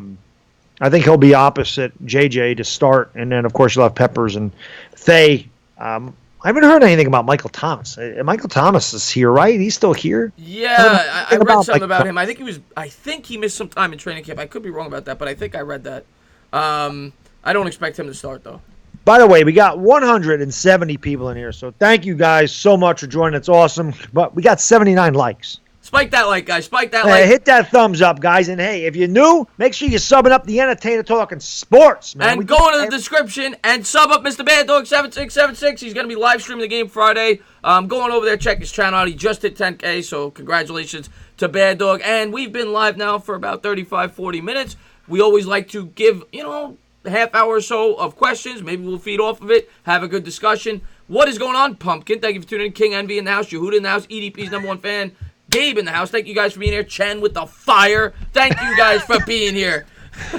think he'll be opposite JJ to start. And then, of course, you'll have Peppers and Thay. I haven't heard anything about Michael Thomas. Michael Thomas is here, right? He's still here? Yeah, I read something about him. I think he missed some time in training camp. I could be wrong about that, but I think I read that. I don't expect him to start, though. By the way, we got 170 people in here, so thank you guys so much for joining. It's awesome. But we got 79 likes. Spike that like, guys. Spike that like. Hit that thumbs up, guys. And, hey, if you're new, make sure you're subbing up the Entertainer Talking Sports, man. And go into the description and sub up Mr. Baddog 7676. He's going to be live streaming the game Friday. Going over there, check his channel out. He just hit 10K, so congratulations to Baddog. And we've been live now for about 35, 40 minutes. We always like to give, a half hour or so of questions. Maybe we'll feed off of it, have a good discussion. What is going on, Pumpkin? Thank you for tuning in. King Envy in the house. Yehuda in the house. EDP's #1 fan. Gabe in the house. Thank you guys for being here. Chen with the fire. Thank you guys for being here.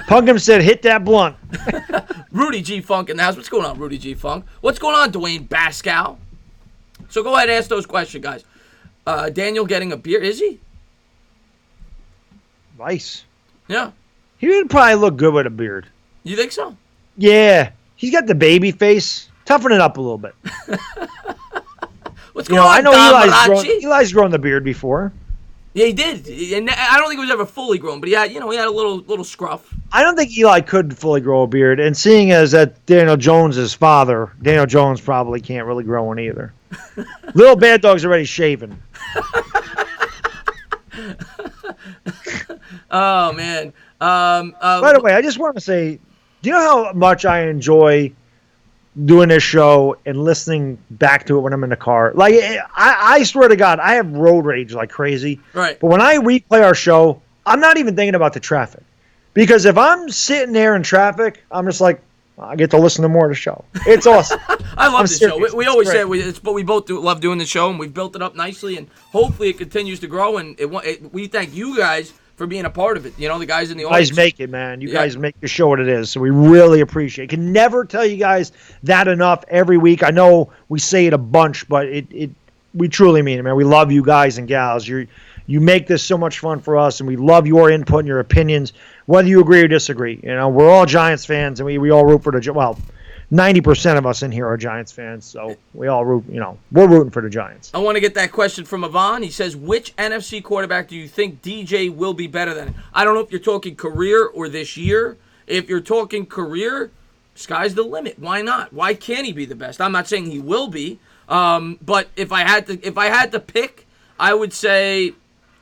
Punkham said, hit that blunt. Rudy G. Funk in the house. What's going on, Rudy G. Funk? What's going on, Dwayne Pascal? So go ahead and ask those questions, guys. Daniel getting a beer. Is he? Nice. Yeah. He would probably look good with a beard. You think so? Yeah. He's got the baby face. Toughen it up a little bit. What's going on, I know Don Eli's grown the beard before. Yeah, he did. And I don't think it was ever fully grown, but he had a little scruff. I don't think Eli could fully grow a beard. And seeing as that Daniel Jones' father, Daniel Jones probably can't really grow one either. Little Bad Dog's already shaven. Oh, man. By the way, I just want to say, do you know how much I enjoy doing this show and listening back to it when I'm in the car? Like, I swear to God, I have road rage like crazy. Right. But when I replay our show, I'm not even thinking about the traffic. Because if I'm sitting there in traffic, I'm just like, I get to listen to more of the show. It's awesome. I love this show. We always say but we both love doing the show, and we've built it up nicely, and hopefully it continues to grow. And we thank you guys for being a part of it. You know, the guys in the audience. You guys make it, man. You guys make the show what it is. So we really appreciate it. Can never tell you guys that enough every week. I know we say it a bunch, but we truly mean it, man. We love you guys and gals. You make this so much fun for us, and we love your input and your opinions, whether you agree or disagree. You know, we're all Giants fans, and we all root for the 90% of us in here are Giants fans, so we all root. You know, we're rooting for the Giants. I want to get that question from Yvonne. He says, which NFC quarterback do you think DJ will be better than? I don't know if you're talking career or this year. If you're talking career, sky's the limit. Why not? Why can't he be the best? I'm not saying he will be, but if I had to pick, I would say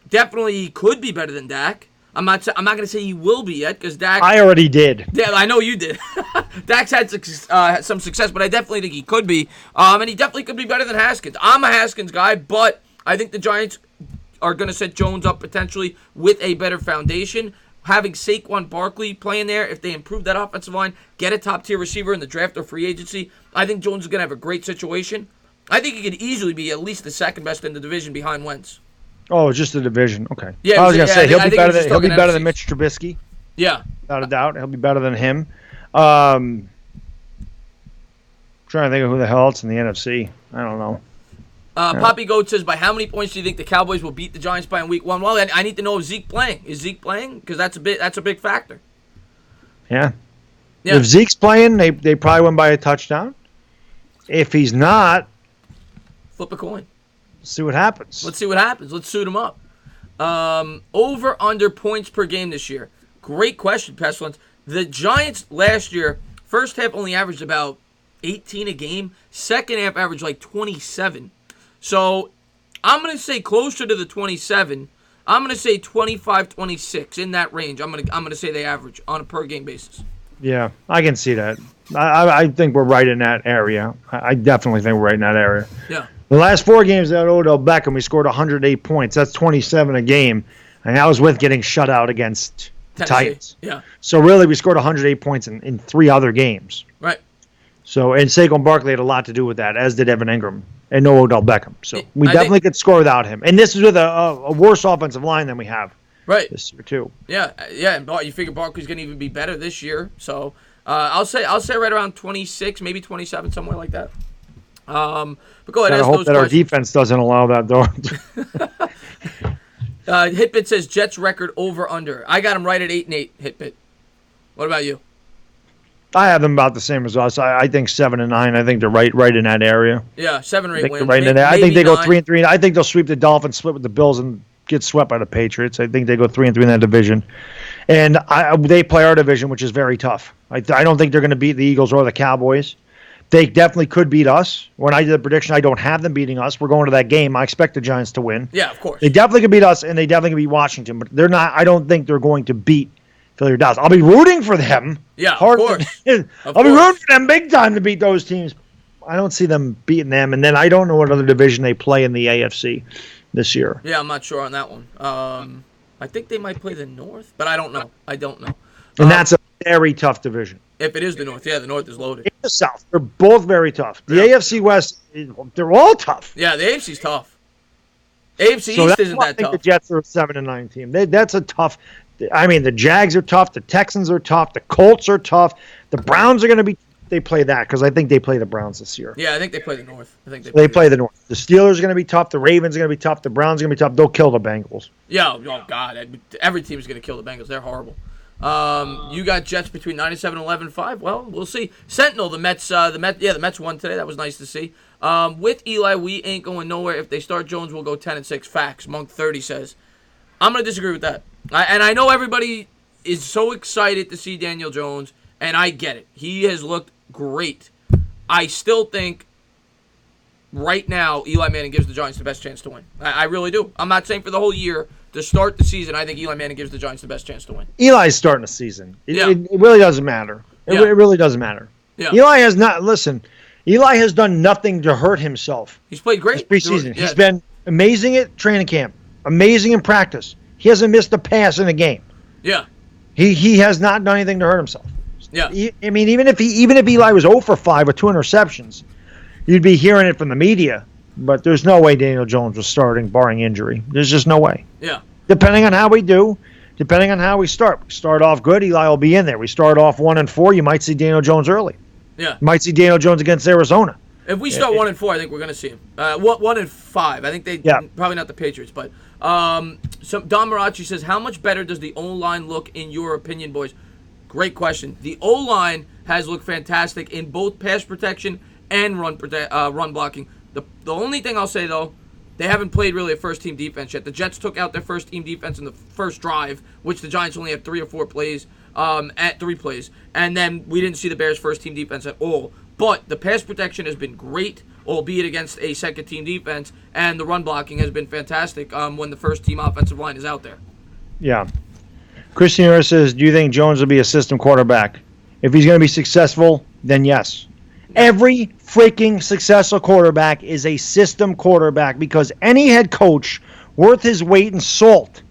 definitely he could be better than Dak. I'm not going to say he will be yet because Dak. I already did. Yeah, I know you did. Dak's had some success, but I definitely think he could be. And he definitely could be better than Haskins. I'm a Haskins guy, but I think the Giants are going to set Jones up potentially with a better foundation. Having Saquon Barkley playing there, if they improve that offensive line, get a top-tier receiver in the draft or free agency, I think Jones is going to have a great situation. I think he could easily be at least the second best in the division behind Wentz. Oh, just the division. Okay. Yeah, I was going to say, he'll be better than NFCs. Mitch Trubisky. Yeah. Without a doubt. He'll be better than him. Trying to think of who the hell else in the NFC. I don't know. Poppy Goat says, by how many points do you think the Cowboys will beat the Giants by in week 1? Well, I need to know if Zeke playing. Is Zeke playing? Because that's a big factor. Yeah. If Zeke's playing, they probably win by a touchdown. If he's not, flip a coin. See what happens. Let's see what happens. Let's suit him up. Over under points per game this year. Great question, Pestilence. The Giants last year, first half only averaged about 18 a game. Second half averaged like 27. So I'm going to say closer to the 27. I'm going to say 25, 26 in that range. I'm going to say they average on a per game basis. Yeah, I can see that. I think we're right in that area. I definitely think we're right in that area. Yeah. The last 4 games at Odell Beckham, we scored 108 points. That's 27 a game. And that was with getting shut out against the Titans. Yeah. So really, we scored 108 points in 3 other games. Right. So, and Saquon Barkley had a lot to do with that, as did Evan Ingram and no Odell Beckham. So we definitely could score without him. And this is with a worse offensive line than we have this year too. Yeah. And you figure Barkley's going to even be better this year. So I'll say right around 26, maybe 27, somewhere like that. But go ahead. I hope that our defense doesn't allow that, though. Hitbit says Jets record over under. I got him right at 8-8. Hitbit. What about you? I have them about the same as us. I think 7-9. I think they're right in that area. Yeah, 7 or 8 wins. Right in there. I think they go 3-3. I think they'll sweep the Dolphins, split with the Bills, and get swept by the Patriots. I think they go 3-3 in that division, and they play our division, which is very tough. I don't think they're going to beat the Eagles or the Cowboys. They definitely could beat us. When I did the prediction, I don't have them beating us. We're going to that game. I expect the Giants to win. Yeah, of course. They definitely could beat us, and they definitely could beat Washington. But they're not. I don't think they're going to beat Philly or Dallas. I'll be rooting for them. Yeah, of course. I'll be rooting for them big time to beat those teams. I don't see them beating them. And then I don't know what other division they play in the AFC this year. Yeah, I'm not sure on that one. I think they might play the North, but I don't know. And that's a very tough division. If it is the North, the North is loaded. In the South, they're both very tough. The AFC West, they're all tough. Yeah, the AFC's tough. AFC East isn't that tough. I think the Jets are a 7-9 team. That's a tough. I mean, the Jags are tough. The Texans are tough. The Colts are tough. The Browns are going to be. They play that because I think they play the Browns this year. Yeah, I think they play the North. I think they play the North. The Steelers are going to be tough. The Ravens are going to be tough. The Browns are going to be tough. They'll kill the Bengals. Yeah. Oh God, every team is going to kill the Bengals. They're horrible. You got Jets between 97 and 11-5. Well, we'll see. Sentinel, the Mets won today. That was nice to see. With Eli, we ain't going nowhere. If they start Jones, we'll go 10-6. Facts. Monk 30 says. I'm going to disagree with that. And I know everybody is so excited to see Daniel Jones, and I get it. He has looked great. I still think right now Eli Manning gives the Giants the best chance to win. I really do. I'm not saying for the whole year. To start the season, I think Eli Manning gives the Giants the best chance to win. Eli's starting the season. It really doesn't matter. It really doesn't matter. Yeah. Eli has not. Listen, Eli has done nothing to hurt himself. He's played great this preseason. He's been amazing at training camp, amazing in practice. He hasn't missed a pass in a game. Yeah. He has not done anything to hurt himself. Yeah. I mean, even if Eli was 0 for 5 with 2 interceptions, you'd be hearing it from the media. But there's no way Daniel Jones was starting, barring injury. There's just no way. Yeah. Depending on how we do, depending on how we start. We start off good, Eli will be in there. We start off 1-4, you might see Daniel Jones early. Yeah. You might see Daniel Jones against Arizona. If we start 1-4, I think we're going to see him. 1-5. I think probably not the Patriots, but so Don Marachi says, how much better does the O-line look in your opinion, boys? Great question. The O-line has looked fantastic in both pass protection and run blocking. The only thing I'll say, though, they haven't played really a first-team defense yet. The Jets took out their first-team defense in the first drive, which the Giants only had 3 or 4 plays, at 3 plays. And then we didn't see the Bears' first-team defense at all. But the pass protection has been great, albeit against a second-team defense, and the run blocking has been fantastic when the first-team offensive line is out there. Yeah. Christian says, do you think Jones will be a system quarterback? If he's going to be successful, then yes. Every freaking successful quarterback is a system quarterback because any head coach worth his weight in salt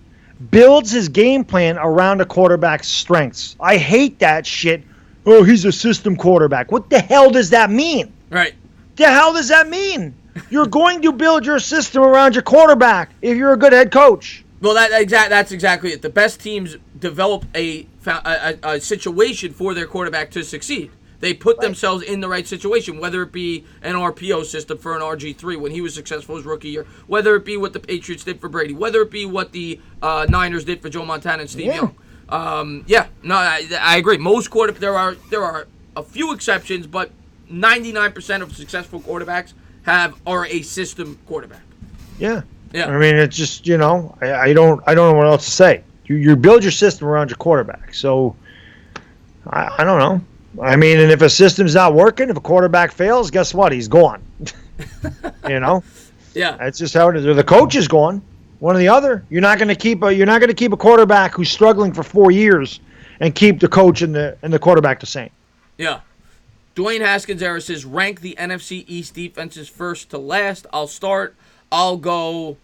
builds his game plan around a quarterback's strengths. I hate that shit. Oh, he's a system quarterback. What the hell does that mean? Right. The hell does that mean? You're going to build your system around your quarterback if you're a good head coach. Well, that's exactly it. The best teams develop a situation for their quarterback to succeed. They put themselves in the right situation, whether it be an RPO system for an RG3 when he was successful his rookie year, whether it be what the Patriots did for Brady, whether it be what the Niners did for Joe Montana and Steve Young. I agree. Most there are a few exceptions, but 99% of successful quarterbacks are a system quarterback. Yeah. Yeah. I mean, it's just, I don't know what else to say. You build your system around your quarterback. So I don't know. I mean, and if a system's not working, if a quarterback fails, guess what? He's gone. Yeah. That's just how it is. Or the coach is gone. One or the other. You're not going to keep a quarterback who's struggling for 4 years and keep the coach and the quarterback the same. Yeah. Dwayne Haskins era says rank the NFC East defenses first to last. I'll start. I'll go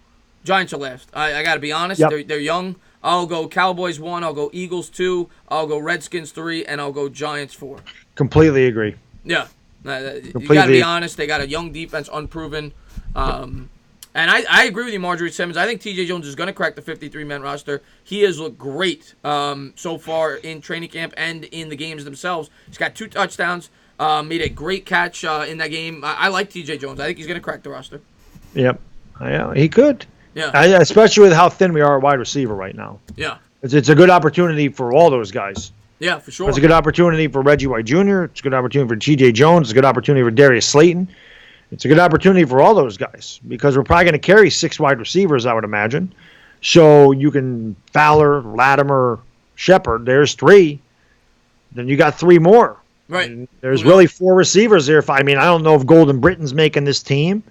Giants are last. I got to be honest. Yep. They're young. I'll go Cowboys 1. I'll go Eagles 2. I'll go Redskins 3, and I'll go Giants 4. Completely agree. Yeah. You got to be honest. They got a young defense, unproven. And I agree with you, Marjorie Simmons. I think T.J. Jones is going to crack the 53-man roster. He has looked great so far in training camp and in the games themselves. He's got 2 touchdowns, made a great catch in that game. I like T.J. Jones. I think he's going to crack the roster. Yep. Yeah, he could. Yeah. Especially with how thin we are at wide receiver right now. Yeah. It's a good opportunity for all those guys. Yeah, for sure. It's a good opportunity for Reggie White Jr. It's a good opportunity for T.J. Jones. It's a good opportunity for Darius Slayton. It's a good opportunity for all those guys because we're probably going to carry 6 wide receivers, I would imagine. So you can Fowler, Latimer, Shepard. There's 3. Then you got 3 more. Right. And there's really 4 receivers there. I don't know if Golden Britton's making this team.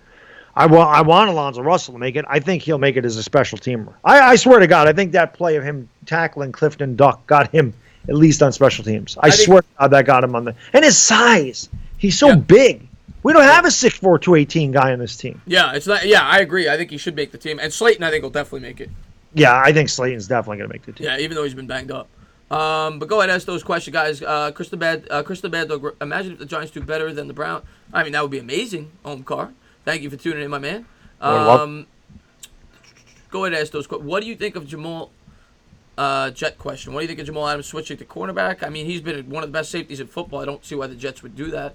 I want Alonzo Russell to make it. I think he'll make it as a special teamer. I swear to God, I think that play of him tackling Clifton Duck got him at least on special teams. I swear to God that got him on and his size. He's so big. We don't have a 6'4", 218 guy on this team. Yeah, I agree. I think he should make the team. And Slayton, I think, will definitely make it. Yeah, I think Slayton's definitely going to make the team. Yeah, even though he's been banged up. But go ahead, ask those questions, guys. Krista Baddog, imagine if the Giants do better than the Browns. I mean, that would be amazing, Omkar. Thank you for tuning in, my man. Go ahead and ask those questions. What do you think of Jamal Jet question. What do you think of Jamal Adams switching to cornerback? I mean, he's been one of the best safeties in football. I don't see why the Jets would do that.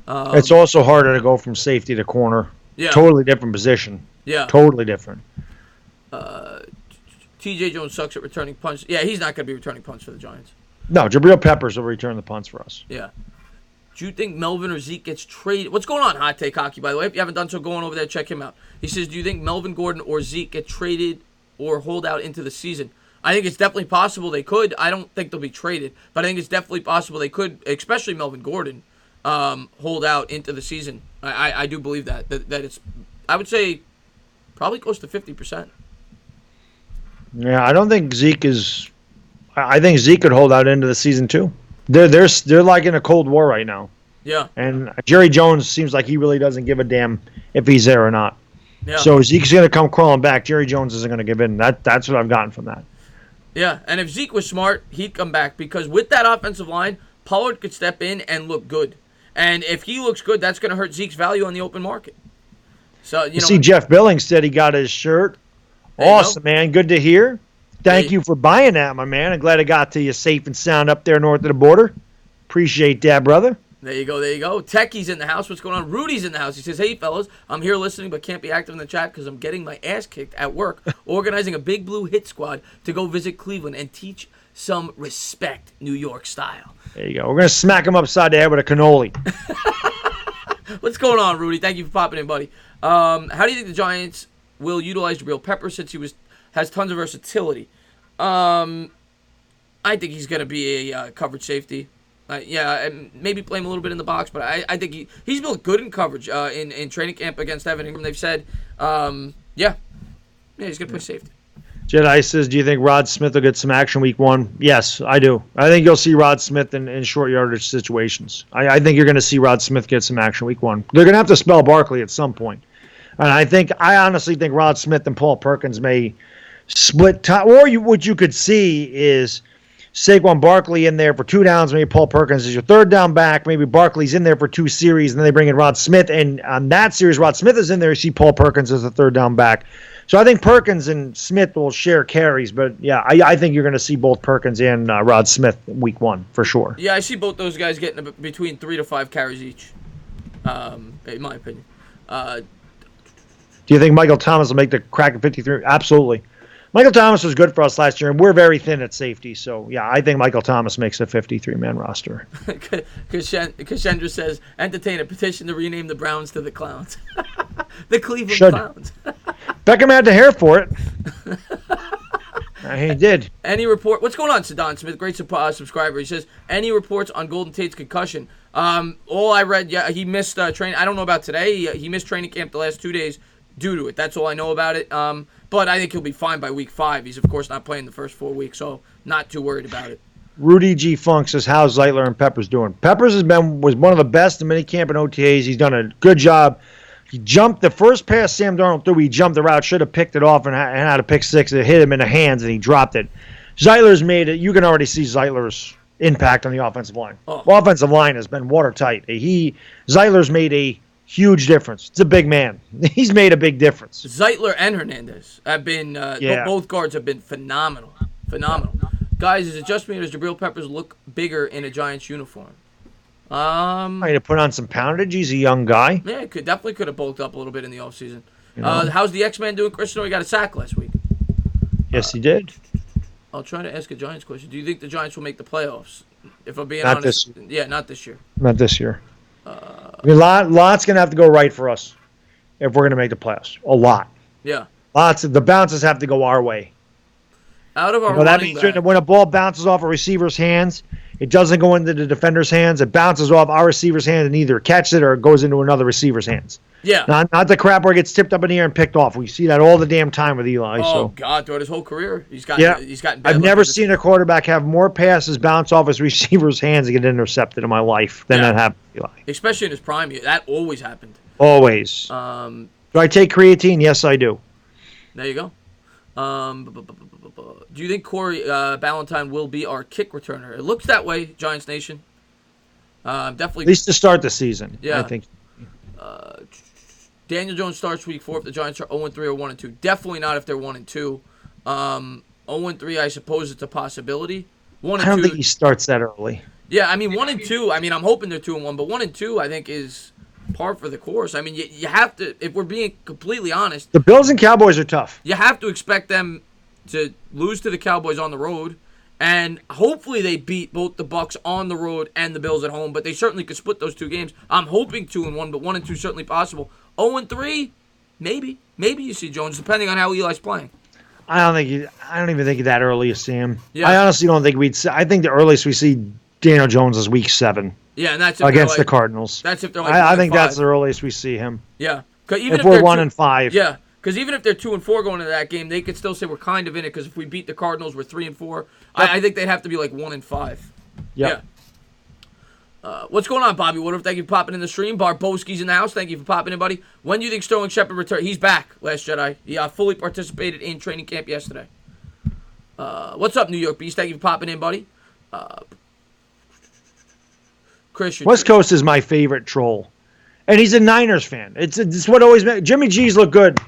It's also harder to go from safety to corner. Yeah. Totally different position. Yeah. Totally different. T.J. Jones sucks at returning punts. Yeah, he's not going to be returning punts for the Giants. No, Jabril Peppers will return the punts for us. Yeah. Do you think Melvin or Zeke gets traded? What's going on, Hot Take Hockey, by the way? If you haven't done so, go on over there, check him out. He says, do you think Melvin Gordon or Zeke get traded or hold out into the season? I think it's definitely possible they could. I don't think they'll be traded, but I think it's definitely possible they could, especially Melvin Gordon, hold out into the season. I do believe that it's, I would say, probably close to 50%. Yeah, I don't think Zeke is. I think Zeke could hold out into the season too. They're like in a cold war right now. Yeah. And Jerry Jones seems like he really doesn't give a damn if he's there or not. Yeah. So Zeke's going to come crawling back. Jerry Jones isn't going to give in. That's what I've gotten from that. Yeah, and if Zeke was smart, he'd come back because with that offensive line, Pollard could step in and look good. And if he looks good, that's going to hurt Zeke's value on the open market. So you know, see, Jeff Billings said he got his shirt. Awesome, man. Good to hear. Thank you for buying that, my man. I'm glad it got to you safe and sound up there north of the border. Appreciate that, brother. There you go, there you go. Techie's in the house. What's going on? Rudy's in the house. He says, hey, fellas, I'm here listening but can't be active in the chat because I'm getting my ass kicked at work, organizing a big blue hit squad to go visit Cleveland and teach some respect, New York style. There you go. We're going to smack him upside the head with a cannoli. What's going on, Rudy? Thank you for popping in, buddy. How do you think the Giants will utilize Jabril Peppers since he has tons of versatility? I think he's going to be a coverage safety. Yeah, and maybe play him a little bit in the box, but I think he's built good in coverage in training camp against Evan Ingram. They've said, he's going to play safety. Jedi says, do you think Rod Smith will get some action week one? Yes, I do. I think you'll see Rod Smith in short yardage situations. I think you're going to see Rod Smith get some action week one. They're going to have to spell Barkley at some point. And I honestly think Rod Smith and Paul Perkins may split time. Or what you could see is Saquon Barkley in there for 2 downs, maybe Paul Perkins is your third down back, maybe Barkley's in there for 2 series, and then they bring in Rod Smith, and on that series, Rod Smith is in there, you see Paul Perkins as the third down back. So I think Perkins and Smith will share carries, but yeah, I think you're going to see both Perkins and Rod Smith week one, for sure. Yeah, I see both those guys getting between 3 to 5 carries each, in my opinion. Do you think Michael Thomas will make the crack at 53? Absolutely. Michael Thomas was good for us last year, and we're very thin at safety. So, yeah, I think Michael Thomas makes a 53-man roster. Kashendra says, entertain a petition to rename the Browns to the Clowns. The Cleveland Clowns. Beckham had the hair for it. He did. Any report? What's going on, Sadan Smith? Great subscriber. He says, any reports on Golden Tate's concussion? All I read, he missed training. I don't know about today. He missed training camp the last 2 days due to it. That's all I know about it. But I think he'll be fine by week 5. He's, of course, not playing the first 4 weeks, so not too worried about it. Rudy G. Funk says, how's Zeitler and Peppers doing? Peppers was one of the best in minicamp and OTAs. He's done a good job. He jumped the first pass Sam Darnold threw. He jumped the route, should have picked it off and had a pick six. It hit him in the hands, and he dropped it. Zeitler's made it. You can already see Zeitler's impact on the offensive line. The offensive line has been watertight. Zeitler's made a huge difference. It's a big man. He's made a big difference. Zeitler and Hernandez have been, both guards have been phenomenal. Phenomenal. Guys, is it just me or does Jabril Peppers look bigger in a Giants uniform? To put on some poundage. He's a young guy. Yeah, definitely could have bulked up a little bit in the offseason. How's the X-Man doing? Christian, he got a sack last week. Yes, he did. I'll try to ask a Giants question. Do you think the Giants will make the playoffs? If I'm being honest. Not this year. Not this year. Lots going to have to go right for us if we're going to make the playoffs. A lot. Yeah. The bounces have to go our way. Out of our that means when a ball bounces off a receiver's hands, it doesn't go into the defender's hands. It bounces off our receiver's hand and either catches it or it goes into another receiver's hands. Yeah. Not the crap where it gets tipped up in the air and picked off. We see that all the damn time with Eli. God, throughout his whole career, he's gotten bad. I've never seen a quarterback have more passes bounce off his receiver's hands and get intercepted in my life than that happened to Eli. Especially in his prime year. That always happened. Always. Do I take creatine? Yes, I do. There you go. Do you think Corey Ballantyne will be our kick returner? It looks that way, Giants Nation. Definitely. At least to start the season, I think. Daniel Jones starts week 4 if the Giants are 0-3 or 1-2. Definitely not if they're 1-2. 0-3, I suppose it's a possibility. 1-2. I don't think he starts that early. Yeah, I mean 1-2. I mean, I'm hoping they're 2-1, but 1-2, I think is par for the course. I mean, you have to, if we're being completely honest, the Bills and Cowboys are tough. You have to expect them to lose to the Cowboys on the road, and hopefully they beat both the Bucs on the road and the Bills at home. But they certainly could split those two games. I'm hoping 2-1, but 1-2 certainly possible. 0-3, maybe you see Jones, depending on how Eli's playing. I don't even think that early you see him. Yeah. I honestly don't think I think the earliest we see Daniel Jones is week 7. Yeah, and that's if against the Cardinals. That's if they're like I think 5. that's the earliest we see him. Yeah, even if we're 1-5. Yeah, because even if they're 2-4 going into that game, they could still say we're kind of in it. Because if we beat the Cardinals, we're 3-4. I think they'd have to be like 1-5. Yep. Yeah. What's going on, Bobby Woodruff? Thank you for popping in the stream. Barbowski's in the house. Thank you for popping in, buddy. When do you think Sterling Shepard returns? He's back, Last Jedi. He fully participated in training camp yesterday. What's up, New York Beast? Thank you for popping in, buddy. Christian. West Coast is my favorite troll. And he's a Niners fan. It's what always makes Jimmy G's look good.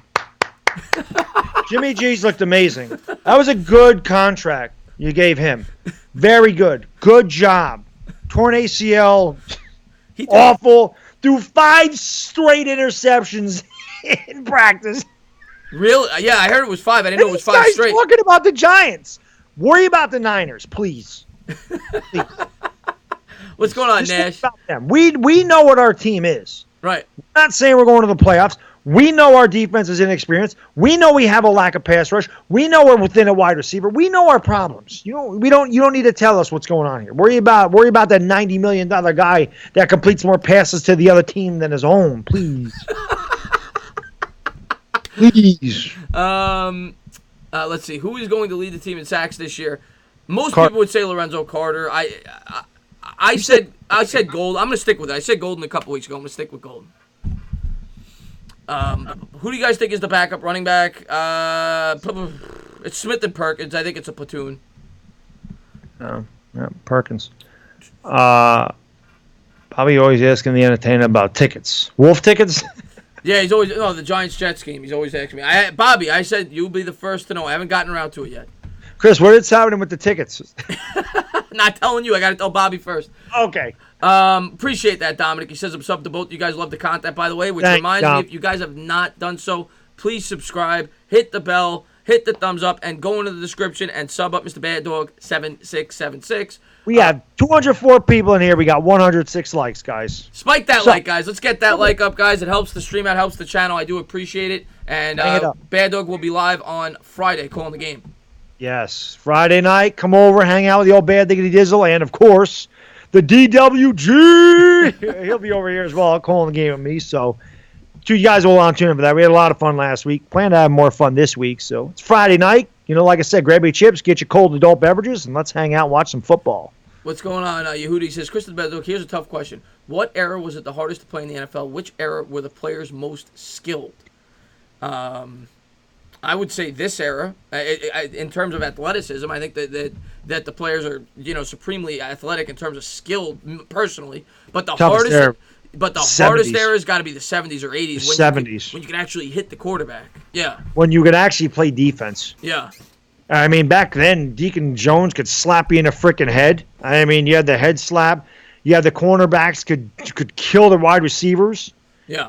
Jimmy G's looked amazing. That was a good contract you gave him. Very good. Good job. Torn ACL. Awful. Threw 5 straight interceptions in practice. Really? Yeah, I heard it was 5. I didn't know it was 5 straight. Talking about the Giants. Worry about the Niners, please. Please. What's going on, Nash? We know what our team is. Right. We're not saying we're going to the playoffs. We know our defense is inexperienced. We know we have a lack of pass rush. We know we're within a wide receiver. We know our problems. You don't need to tell us what's going on here. Worry about that $90 million guy that completes more passes to the other team than his own, please. Please. Let's see. Who is going to lead the team in sacks this year? Most people would say Lorenzo Carter. I said Gold. I'm going to stick with it. I said Golden a couple weeks ago. I'm going to stick with Golden. Who do you guys think is the backup running back? It's Smith and Perkins. I think it's a platoon. Yeah, Perkins. Probably always asking the entertainer about tickets. Wolf tickets? Yeah, he's always the Giants-Jets game. He's always asking me. Bobby, I said you'll be the first to know. I haven't gotten around to it yet. Chris, what's happening with the tickets? Not telling you. I got to tell Bobby first. Okay. Appreciate that, Dominic. He says I'm sub to both. You guys love the content, by the way, which reminds me, if you guys have not done so, please subscribe, hit the bell, hit the thumbs up, and go into the description and sub up Mr. Baddog 7676. We have 204 people in here. We got 106 likes, guys. Spike that like, guys. Let's get that like up, guys. It helps the stream out, helps the channel. I do appreciate it. And Baddog will be live on Friday calling the game. Yes, Friday night. Come over, hang out with the old Bad Diggity Dizzle, and of course, the DWG. He'll be over here as well, calling the game with me. So, you guys will want to tune in for that. We had a lot of fun last week. Plan to have more fun this week. So it's Friday night. Like I said, grab your chips, get your cold adult beverages, and let's hang out and watch some football. What's going on? Yehudi says, Kristen Bedlock, here's a tough question. What era was it the hardest to play in the NFL? Which era were the players most skilled? I would say this era. In terms of athleticism, I think that the players are supremely athletic in terms of skill, personally. But the hardest era has got to be the 70s or 80s. When you can actually hit the quarterback. Yeah. When you can actually play defense. Yeah. I mean, back then, Deacon Jones could slap you in the freaking head. I mean, you had the head slap. You had the cornerbacks could kill the wide receivers. Yeah.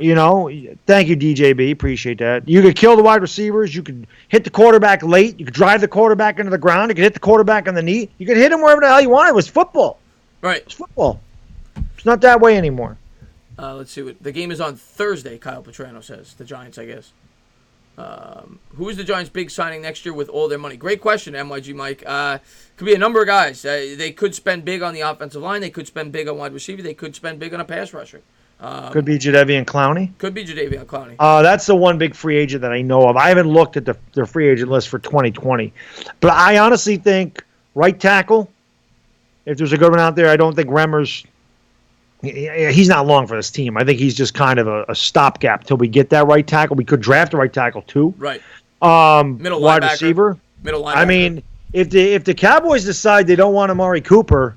Thank you, DJB. Appreciate that. You could kill the wide receivers. You could hit the quarterback late. You could drive the quarterback into the ground. You could hit the quarterback on the knee. You could hit him wherever the hell you wanted. It was football. Right. It's football. It's not that way anymore. Let's see. The game is on Thursday, Kyle Petrano says. The Giants, I guess. Who is the Giants' big signing next year with all their money? Great question, MYG Mike. Could be a number of guys. They could spend big on the offensive line. They could spend big on wide receiver. They could spend big on a pass rusher. Could be Jadeveon Clowney. Could be Jadeveon Clowney. That's the one big free agent that I know of. I haven't looked at the free agent list for 2020. But I honestly think right tackle, if there's a good one out there, I don't think Remmers, he's not long for this team. I think he's just kind of a stopgap till we get that right tackle. We could draft a right tackle too. Right. Middle wide receiver. Middle linebacker. I mean, if the Cowboys decide they don't want Amari Cooper,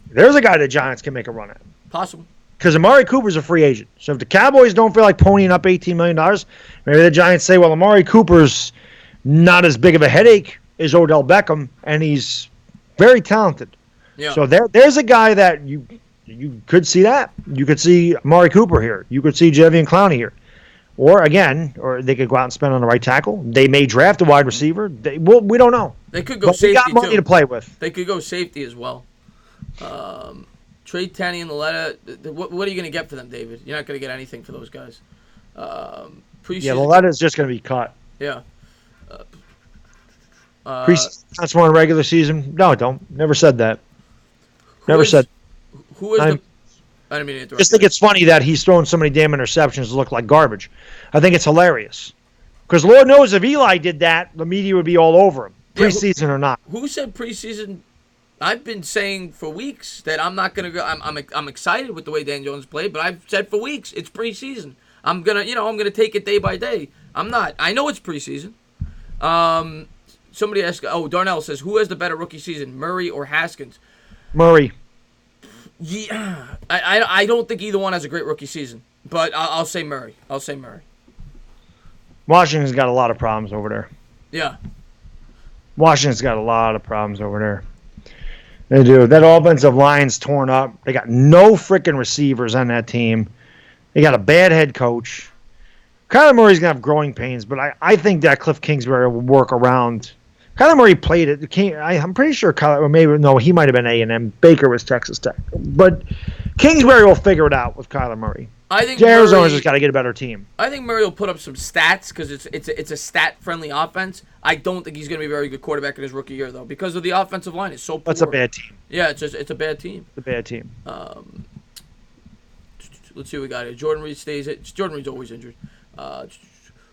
there's a guy the Giants can make a run at. Possible. Because Amari Cooper's a free agent. So if the Cowboys don't feel like ponying up $18 million, maybe the Giants say, well, Amari Cooper's not as big of a headache is Odell Beckham, and he's very talented. Yeah. So there's a guy that you could see that. You could see Amari Cooper here. You could see Jadeveon Clowney here. Or they could go out and spend on the right tackle. They may draft a wide receiver. We don't know. They could go but safety, we got money too. to play with. They could go safety as well. Trade Tanny and Loletta. What are you going to get for them, David? You're not going to get anything for those guys. Loletta's just going to be cut. Yeah. Preseason counts more in regular season? No, don't. Never said that. Never said. Who is the... I didn't mean to interrupt. Just think it's funny that he's throwing so many damn interceptions that look like garbage. I think it's hilarious. Because Lord knows if Eli did that, the media would be all over him, preseason or not. Who said preseason? I've been saying for weeks that I'm not gonna go. I'm excited with the way Dan Jones played, but I've said for weeks it's preseason. I'm gonna take it day by day. I'm not. I know it's preseason. Somebody asked. Oh, Darnell says, who has the better rookie season, Murray or Haskins? Murray. Yeah, I don't think either one has a great rookie season, but I'll say Murray. Washington's got a lot of problems over there. Yeah. Washington's got a lot of problems over there. They do. That offensive line's torn up. They got no freaking receivers on that team. They got a bad head coach. Kyler Murray's going to have growing pains, but I think that Cliff Kingsbury will work around. Kyler Murray played it. I'm pretty sure he might have been A&M. Baker was Texas Tech. But Kingsbury will figure it out with Kyler Murray. I think Arizona's just got to get a better team. I think Murray will put up some stats because it's a stat-friendly offense. I don't think he's going to be a very good quarterback in his rookie year, though, because of the offensive line. It's so poor. That's a bad team. Yeah, it's a bad team. It's a bad team. Let's see what we got here. Jordan Reed Jordan Reed's always injured.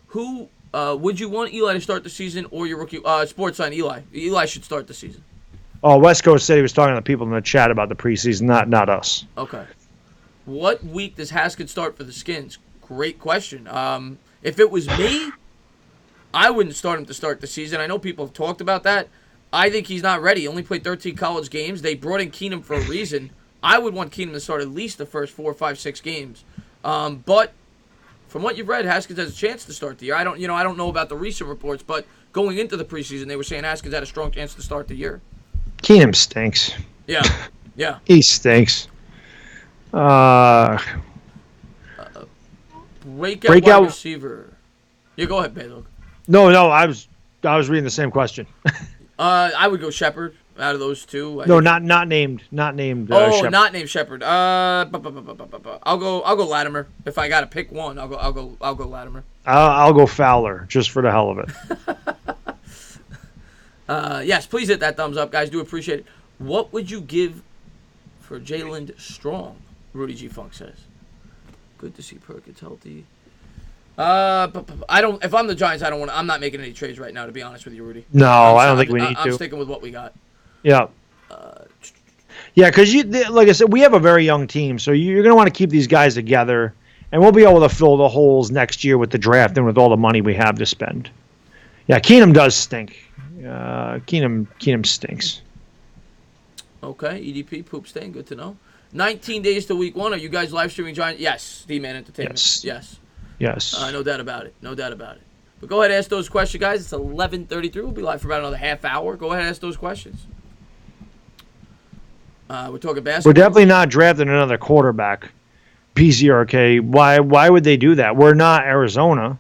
Who would you want Eli to start the season or your rookie? Sports Sign Eli. Eli should start the season. Oh, West Coast said he was talking to people in the chat about the preseason, not us. Okay. What week does Haskins start for the Skins? Great question. If it was me, I wouldn't start him to start the season. I know people have talked about that. I think he's not ready. He only played 13 college games. They brought in Keenum for a reason. I would want Keenum to start at least the first 4, 5, 6 games. But from what you've read, Haskins has a chance to start the year. I don't know about the recent reports, but going into the preseason, they were saying Haskins had a strong chance to start the year. Keenum stinks. Yeah, yeah. He stinks. Breakout wide receiver. Yeah, go ahead, Baddog. No, I was reading the same question. I would go Shepard out of those two. Not named. Shepard. Not named Shepard. I'll go Latimer. If I got to pick one, I'll go Latimer. I'll go Fowler just for the hell of it. Yes, please hit that thumbs up, guys. Do appreciate it. What would you give for Jalen Strong? Rudy G Funk says. Good to see Perkins healthy. I don't. If I'm the Giants, I'm not making any trades right now. To be honest with you, Rudy. No, I don't think we need to. I'm sticking with what we got. Yeah. Yeah, because like I said, we have a very young team, so you're going to want to keep these guys together, and we'll be able to fill the holes next year with the draft and with all the money we have to spend. Yeah, Keenum does stink. Keenum stinks. Okay, EDP poop stain. Good to know. 19 days to week 1. Are you guys live streaming Giants? Yes, D-Man Entertainment. Yes. No doubt about it. But go ahead and ask those questions, guys. It's 11:33. We'll be live for about another half hour. Go ahead and ask those questions. We're talking basketball. We're definitely not drafting another quarterback. PCRK. Why would they do that? We're not Arizona.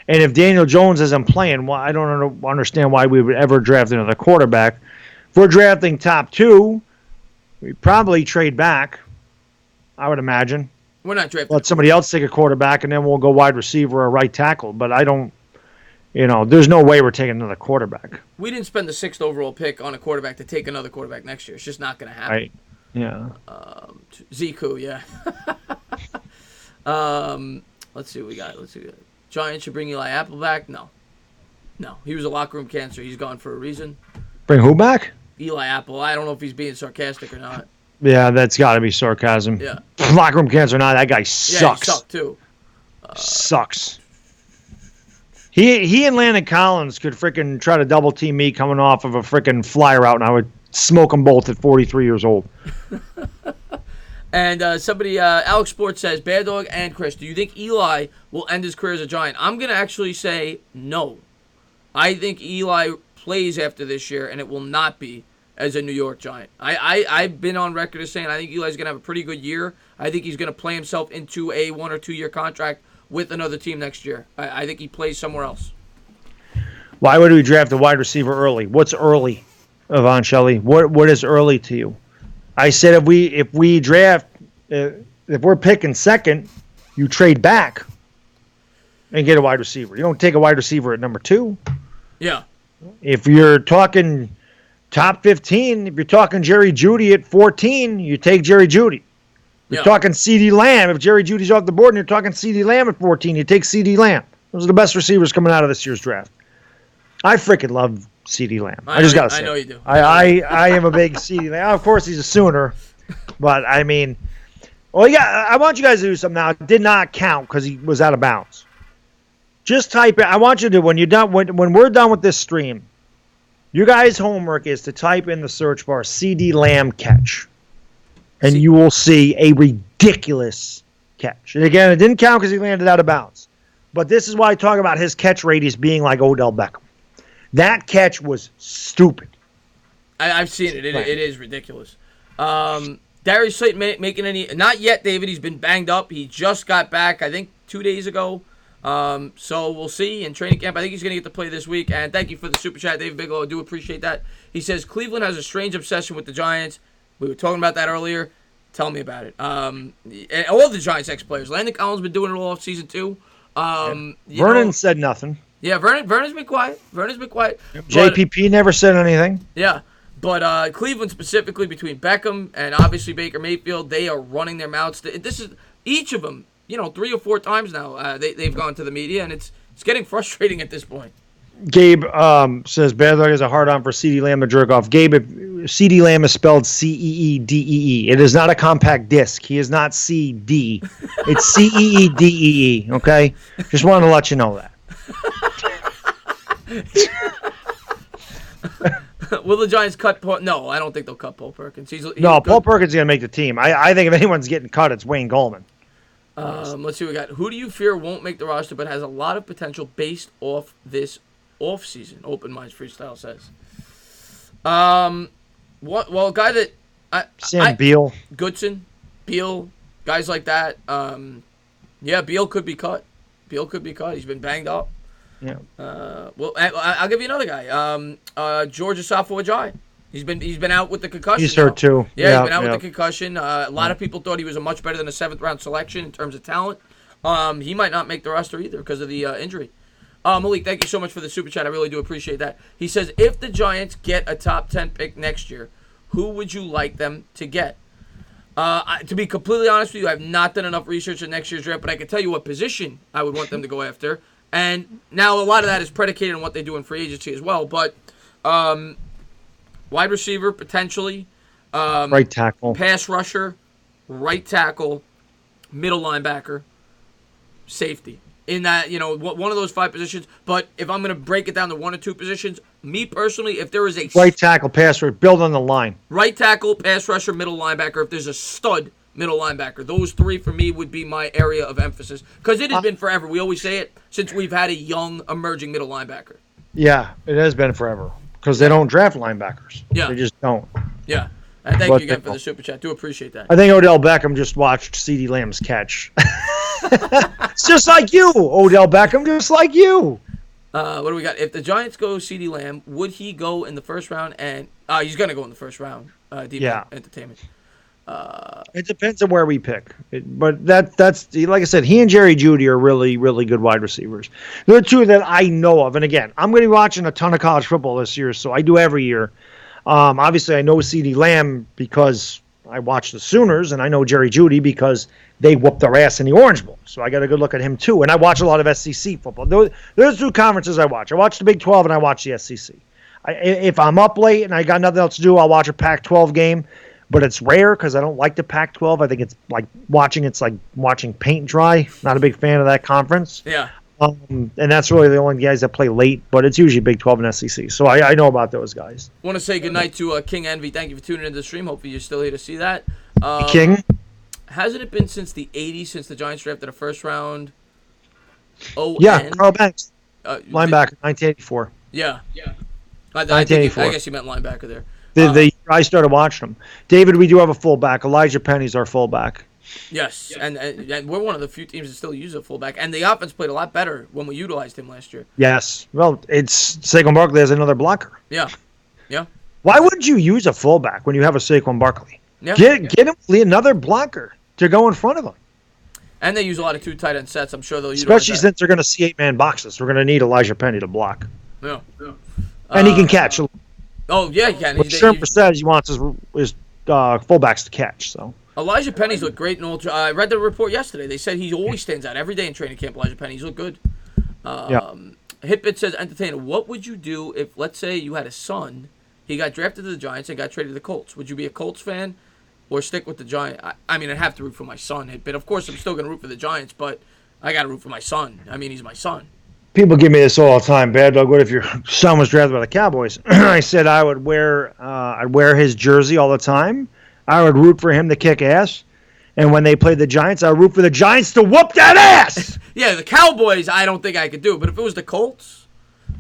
And if Daniel Jones isn't playing, I don't understand why we would ever draft another quarterback. If we're drafting top 2, we'd probably trade back, I would imagine. We're not drafting. Let somebody else take a quarterback, and then we'll go wide receiver or right tackle. But I don't, there's no way we're taking another quarterback. We didn't spend the 6th overall pick on a quarterback to take another quarterback next year. It's just not going to happen. Right. Yeah. Ziku, yeah. Let's see what we got. Giants should bring Eli Apple back? No. He was a locker room cancer. He's gone for a reason. Bring who back? Eli Apple. I don't know if he's being sarcastic or not. Yeah, that's got to be sarcasm. Yeah. Locker room cancer, that guy sucks. Yeah, he sucked too. Sucks. He and Landon Collins could freaking try to double team me coming off of a freaking fly route, and I would smoke them both at 43 years old. And somebody, Alex Sports says, Baddog and Chris, do you think Eli will end his career as a Giant? I'm going to actually say no. I think Eli plays after this year, and it will not be as a New York Giant. I've been on record as saying I think Eli's going to have a pretty good year. I think he's going to play himself into a 1 or 2 year contract with another team next year. I think he plays somewhere else. Why would we draft a wide receiver early? What's early, Yvonne Shelley? What is early to you? I said if we draft, if we're picking second, you trade back and get a wide receiver. You don't take a wide receiver at number 2. Yeah. If you're talking top 15, if you're talking Jerry Jeudy at 14, you take Jerry Jeudy. You're talking CeeDee Lamb. If Jerry Judy's off the board and you're talking CeeDee Lamb at 14, you take CeeDee Lamb. Those are the best receivers coming out of this year's draft. I freaking love CeeDee Lamb. I just got to say. I know you do. I am a big CeeDee Lamb. Of course, he's a Sooner. But, I mean, well, yeah, I want you guys to do something now. It did not count because he was out of bounds. Just type it. I want you to, when we're done with this stream, your guys' homework is to type in the search bar CeeDee Lamb catch. And you will see a ridiculous catch. And again, it didn't count because he landed out of bounds. But this is why I talk about his catch rate as being like Odell Beckham. That catch was stupid. I've seen it. It is ridiculous. Darius Slayton making any... Not yet, David. He's been banged up. He just got back, I think, 2 days ago. So we'll see in training camp. I think he's going to get to play this week. And thank you for the super chat, David Bigelow. I do appreciate that. He says, Cleveland has a strange obsession with the Giants. We were talking about that earlier. Tell me about it. And all the Giants ex-players. Landon Collins been doing it all off season 2. Vernon said nothing. Yeah, Vernon's been quiet. JPP never said anything. Yeah, but Cleveland specifically, between Beckham and obviously Baker Mayfield, they are running their mouths. This is each of them. 3 or 4 times now they've gone to the media, and it's getting frustrating at this point. Gabe says Baddog is a hard-on for CeeDee Lamb to jerk off. Gabe, CeeDee Lamb is spelled Ceeddee. It is not a compact disc. He is not CD. It's Ceeddee, okay? Just wanted to let you know that. Will the Giants cut Paul? No, I don't think they'll cut Paul Perkins. No, Paul Perkins is going to make the team. I think if anyone's getting cut, it's Wayne Gallman. Let's see what we got. Who do you fear won't make the roster but has a lot of potential based off this offseason? Open Minds Freestyle says. Well, a guy that Sam Beal. Goodson, Beal, guys like that. Yeah, Beal could be cut. He's been banged up. Yeah. Well, I'll give you another guy. George Asafo-Ajay. He's been out with the concussion. He's hurt too. Yeah, he's been out with the concussion. A lot of people thought he was a much better than a 7th round selection in terms of talent. He might not make the roster either because of the injury. Malik, thank you so much for the super chat. I really do appreciate that. He says, if the Giants get a top 10 pick next year, who would you like them to get? To be completely honest with you, I have not done enough research on next year's draft, but I can tell you what position I would want them to go after. And now a lot of that is predicated on what they do in free agency as well. But wide receiver, potentially. Right tackle. Pass rusher, right tackle, middle linebacker, safety. In that, one of those 5 positions. But if I'm going to break it down to 1 or 2 positions, me personally, if there is a... Right tackle, pass rusher, build on the line. Right tackle, pass rusher, middle linebacker. If there's a stud middle linebacker, those 3 for me would be my area of emphasis. Because it has been forever. We always say it since we've had a young, emerging middle linebacker. Yeah, it has been forever. Because they don't draft linebackers. Yeah. They just don't. Yeah. And thank you again for the super chat. Do appreciate that. I think Odell Beckham just watched CeeDee Lamb's catch. It's just like you, Odell Beckham, just like you. What do we got? If the Giants go CeeDee Lamb, would he go in the first round? And he's going to go in the first round. Entertainment. It depends on where we pick. But that's like I said, he and Jerry Jeudy are really, really good wide receivers. They're 2 that I know of. And again, I'm going to be watching a ton of college football this year, so I do every year. Obviously, I know CeeDee Lamb because I watch the Sooners, and I know Jerry Jeudy because they whooped their ass in the Orange Bowl. So I got a good look at him, too. And I watch a lot of SEC football. There's 2 conferences I watch. I watch the Big 12, and I watch the SEC. If I'm up late and I got nothing else to do, I'll watch a Pac-12 game. But it's rare because I don't like the Pac-12. I think it's like watching paint dry. Not a big fan of that conference. Yeah. And that's really the only guys that play late, but it's usually Big 12 and SEC. So I know about those guys. I want to say goodnight to King Envy. Thank you for tuning into the stream. Hopefully you're still here to see that. King? Hasn't it been since the 80s since the Giants drafted a first round Yeah, Carl Banks. Linebacker, 1984. Yeah. 1984. I guess you meant linebacker there. I started watching them. David, we do have a fullback. Elijah Penny's our fullback. Yes, and we're one of the few teams that still use a fullback. And the offense played a lot better when we utilized him last year. Yes. Well, it's Saquon Barkley as another blocker. Yeah. Yeah. Why wouldn't you use a fullback when you have a Saquon Barkley? Yeah. Get him another blocker to go in front of him. And they use a lot of 2 tight end sets. I'm sure they'll use Especially since they're going to see 8-man boxes. We're going to need Elijah Penny to block. Yeah. And he can catch. Oh, yeah, he can. What Sherman says he wants his fullbacks to catch. So Elijah Penny's looked great. I read the report yesterday. They said he always stands out every day in training camp. Elijah Penny's looked good. Hitbit says, entertainer, what would you do if, let's say, you had a son, he got drafted to the Giants and got traded to the Colts? Would you be a Colts fan or stick with the Giants? I mean, I'd have to root for my son, Hitbit. Of course, I'm still going to root for the Giants, but I got to root for my son. I mean, he's my son. People give me this all the time. Baddog, what if your son was drafted by the Cowboys? I said I would I'd wear his jersey all the time. I would root for him to kick ass. And when they played the Giants, I would root for the Giants to whoop that ass. Yeah, the Cowboys, I don't think I could do. But if it was the Colts,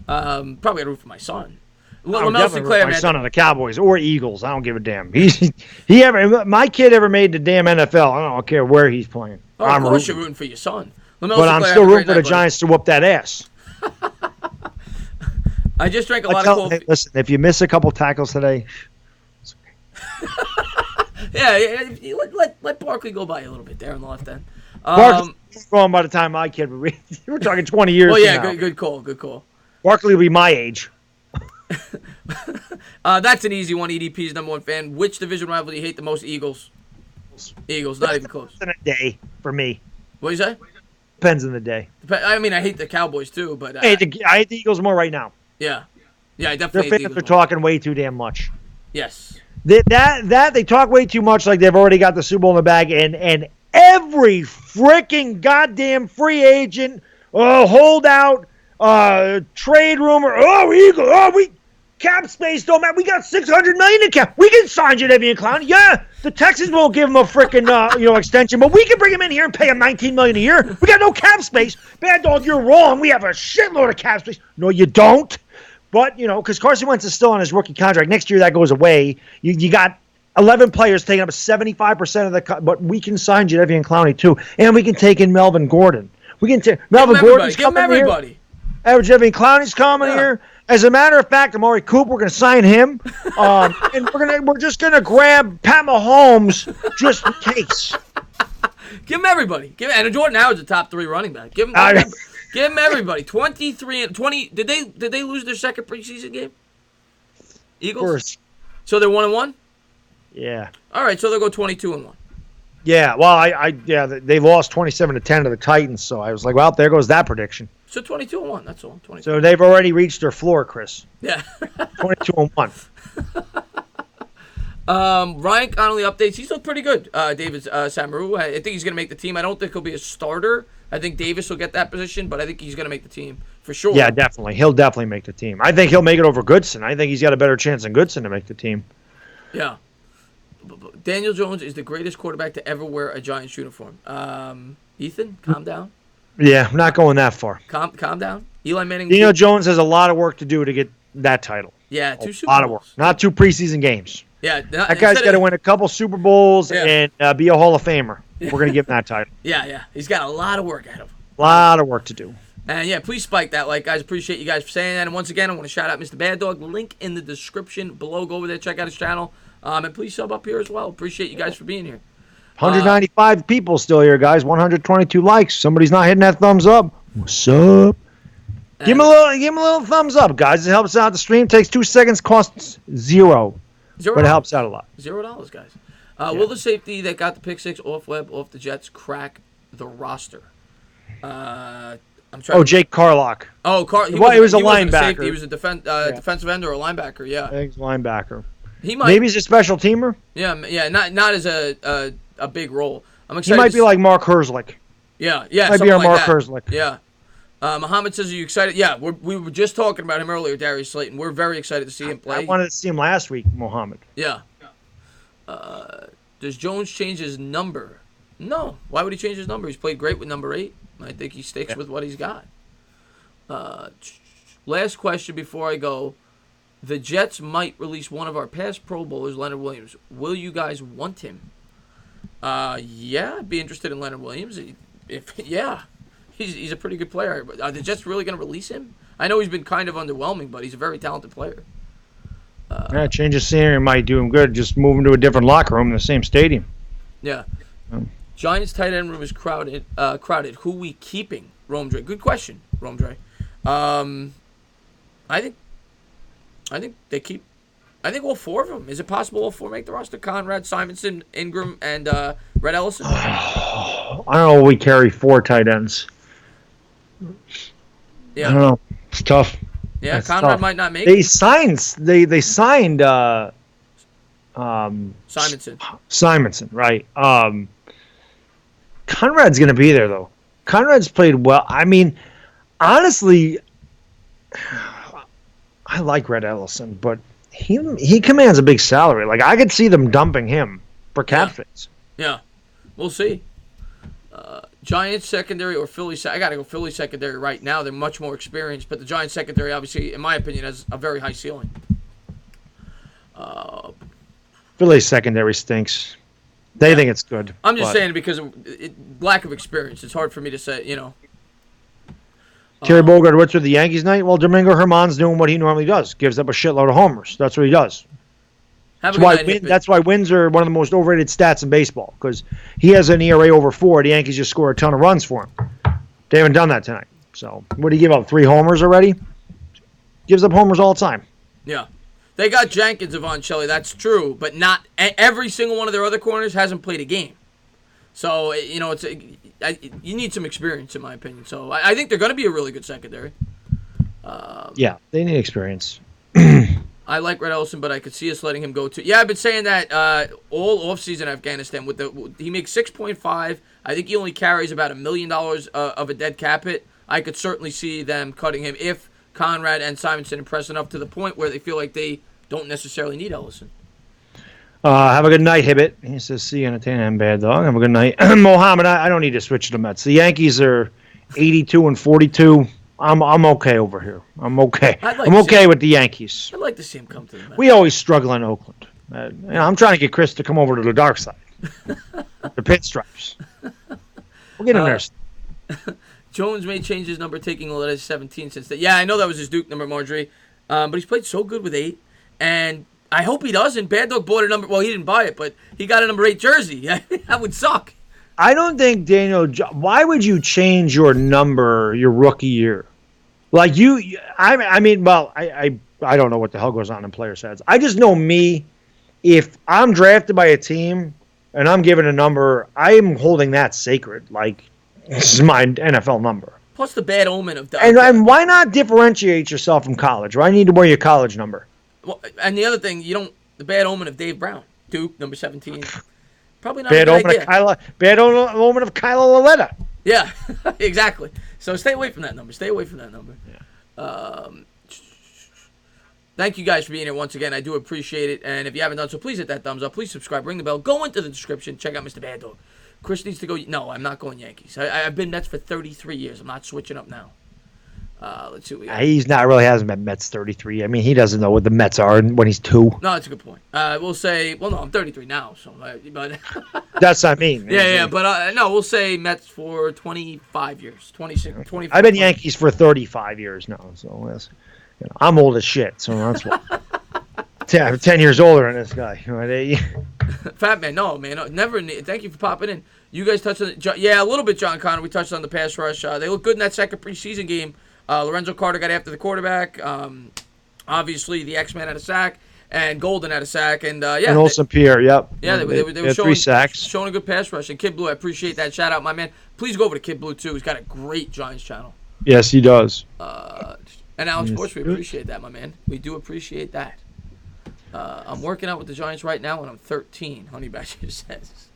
probably I'd root for my son. I would definitely root for my son on the Cowboys or Eagles. I don't give a damn. My kid ever made the damn NFL. I don't care where he's playing. Oh, of course you're rooting for your son. But I'm still rooting for the Giants to whoop that ass. I just drank a lot of coffee. Hey, listen, if you miss a couple tackles today, let Barkley go by a little bit there on the left end. Barkley's gone by the time my kid. We're talking 20 years. Well, yeah, now. good call. Barkley will be my age. That's an easy one. EDP's number 1 fan. Which division rival do you hate the most? Eagles. Eagles, not even close. In a day for me. What do you say? Depends on the day. I mean, I hate the Cowboys too, but I hate the Eagles more right now. Yeah, I definitely. Their fans are talking way too damn much. Yes. They talk way too much, like they've already got the Super Bowl in the bag, and every freaking goddamn free agent, holdout, trade rumor, we cap space don't matter. We got $600 million in cap. We can sign Jadeveon Clowney. Yeah, the Texans won't give him a freaking extension, but we can bring him in here and pay him $19 million a year. We got no cap space. Bad dog, you're wrong. We have a shitload of cap space. No, you don't. But because Carson Wentz is still on his rookie contract, next year that goes away. You got 11 players taking up 75% of the cut, but we can sign Jadeveon Clowney too, and we can take in Melvin Gordon. We can take Melvin Gordon's coming here. Give him everybody. Jadeveon Clowney's coming here. As a matter of fact, Amari Cooper, we're going to sign him, and we're just going to grab Pat Mahomes just in case. Give him everybody. And Jordan Howard's a top 3 running back. Give him everybody. 23 and 20. Did they lose their second preseason game? Eagles. Of course. So they're 1-1. Yeah. All right. So they'll go 22-1. Yeah. Well, they lost 27-10 to the Titans. So I was like, well, there goes that prediction. So 22-1, that's all. 22. So they've already reached their floor, Chris. Yeah. 22-1. Ryan Connolly updates. He's looked pretty good, David Samaru. I think he's going to make the team. I don't think he'll be a starter. I think Davis will get that position, but I think he's going to make the team for sure. Yeah, definitely. He'll definitely make the team. I think he'll make it over Goodson. I think he's got a better chance than Goodson to make the team. Yeah. Daniel Jones is the greatest quarterback to ever wear a Giants uniform. Ethan, calm down. Yeah, I'm not going that far. Calm down. Eli Manning. Daniel Jones has a lot of work to do to get that title. Yeah, 2 Super Bowls. A lot of work. Not 2 preseason games. Yeah. That guy's got to win a couple Super Bowls and be a Hall of Famer. We're going to give him that title. Yeah. He's got a lot of work ahead of him. A lot of work to do. And yeah, please spike that like, guys. Appreciate you guys for saying that. And once again, I want to shout out Mr. Baddog. Link in the description below. Go over there, check out his channel. And please sub up here as well. Appreciate you guys for being here. 195 people still here, guys. 122 likes. Somebody's not hitting that thumbs up. What's up? Give him a little thumbs up, guys. It helps out the stream. Takes 2 seconds. Costs $0. But it helps out a lot. $0, guys. Will the safety that got the pick 6 off the Jets crack the roster? Jake Carlock. He was a linebacker. He was a defensive end or a linebacker. Yeah, I think he's a linebacker. He might. Maybe he's a special teamer. Yeah. Not as a big role. I'm excited. He might be like Mark Herzlich. Yeah. Might be our Mark Herzlich. Yeah. Muhammad says, "Are you excited?" Yeah, we were just talking about him earlier, Darius Slayton. We're very excited to see him play. I wanted to see him last week, Muhammad. Yeah. Does Jones change his number? No. Why would he change his number? He's played great with number 8. I think he sticks with what he's got. Last question before I go. The Jets might release one of our past Pro Bowlers, Leonard Williams. Will you guys want him? Yeah, I'd be interested in Leonard Williams. He's a pretty good player. Are the Jets really going to release him? I know he's been kind of underwhelming, but he's a very talented player. Change of scenery might do him good. Just move him to a different locker room in the same stadium. Yeah. Giants tight end room is crowded. Who we keeping? Romdre. Good question, Romdre. I think they keep. I think all four of them. Is it possible all four make the roster? Conrad, Simonson, Ingram, and Red Ellison. I don't know. We carry 4 tight ends. Yeah. I don't know. It's tough. Yeah, That's Conrad tough. might not make They it. signed Simonson, right? Conrad's going to be there though. Conrad's played well. I mean, honestly, I like Red Ellison, but he commands a big salary. Like I could see them dumping him for cap space. Yeah, we'll see. Giants secondary or Philly? I got to go Philly secondary right now. They're much more experienced, but the Giants secondary, obviously, in my opinion, has a very high ceiling. Philly secondary stinks. They think it's good. I'm just saying because of lack of experience. It's hard for me to say, Terry Bogard, what's with the Yankees night? Well, Domingo Germán's doing what he normally does. Gives up a shitload of homers. That's what he does. That's why wins are one of the most overrated stats in baseball because he has an ERA over 4. The Yankees just score a ton of runs for him. They haven't done that tonight. So, what did he give up? 3 homers already? Gives up homers all the time. Yeah. They got Jenkins, Yvonne Shelley. That's true. But not every single one of their other corners hasn't played a game. So, you need some experience, in my opinion. So, I think they're going to be a really good secondary. Yeah, they need experience. I like Red Ellison, but I could see us letting him go too. Yeah, I've been saying that all offseason Afghanistan. He makes 6.5. I think he only carries about $1 million of a dead cap hit. I could certainly see them cutting him if Conrad and Simonson impress enough to the point where they feel like they don't necessarily need Ellison. Have a good night, Hibbit. He says, see you, entertain and bad dog. Have a good night. Mohammed, I don't need to switch to the Mets. The Yankees are 82 and 42. I'm okay over here. I'm okay. I'm okay with the Yankees. I'd like to see him come to the Mets. We always struggle in Oakland. I'm trying to get Chris to come over to the dark side. The pinstripes. We'll get him there. Jones may change his number, taking a letter 17 since that. Yeah, I know that was his Duke number, Marjorie. But he's played so good with 8. And I hope he doesn't. Bad Dog bought a number. Well, he didn't buy it, but he got a number 8 jersey. That would suck. I don't think, Daniel, why would you change your number your rookie year? Like I don't know what the hell goes on in players' heads. I just know me, if I'm drafted by a team and I'm given a number, I'm holding that sacred. Like, this is my NFL number. Plus the bad omen of and why not differentiate yourself from college? Why need to wear your college number? Well, and the other thing, the bad omen of Dave Brown, Duke, number 17. Probably not bad a good omen idea. Bad omen of Kyla Laletta. Yeah, exactly. So stay away from that number. Yeah. Thank you guys for being here once again. I do appreciate it. And if you haven't done so, please hit that thumbs up. Please subscribe. Ring the bell. Go into the description. Check out Mr. Bad Dog. Chris needs to go. No, I'm not going Yankees. I've been Mets for 33 years. I'm not switching up now. Let's see what we got. He's not really hasn't been Mets 33. I mean, he doesn't know what the Mets are when he's 2. No, that's a good point. We'll say, no, I'm 33 now, so but that's what I mean. Yeah, but no, we'll say Mets for 25 years, 26, 25. I've been Yankees for 35 years now, so I'm old as shit. So that's why. I'm 10 years older than this guy. Fat man, no, never. Thank you for popping in. You guys touched on a little bit, John Connor. We touched on the pass rush. They look good in that second preseason game. Lorenzo Carter got after the quarterback. Obviously, the X-Man had a sack, and Golden had a sack, and and Olsen Pierre, yep. Yeah, they were showing 3 sacks, showing a good pass rush. And Kid Blue, I appreciate that shout out, my man. Please go over to Kid Blue too. He's got a great Giants channel. Yes, he does. And Alex Bush, we appreciate that, my man. We do appreciate that. I'm working out with the Giants right now, and I'm 13. Honey Badger says.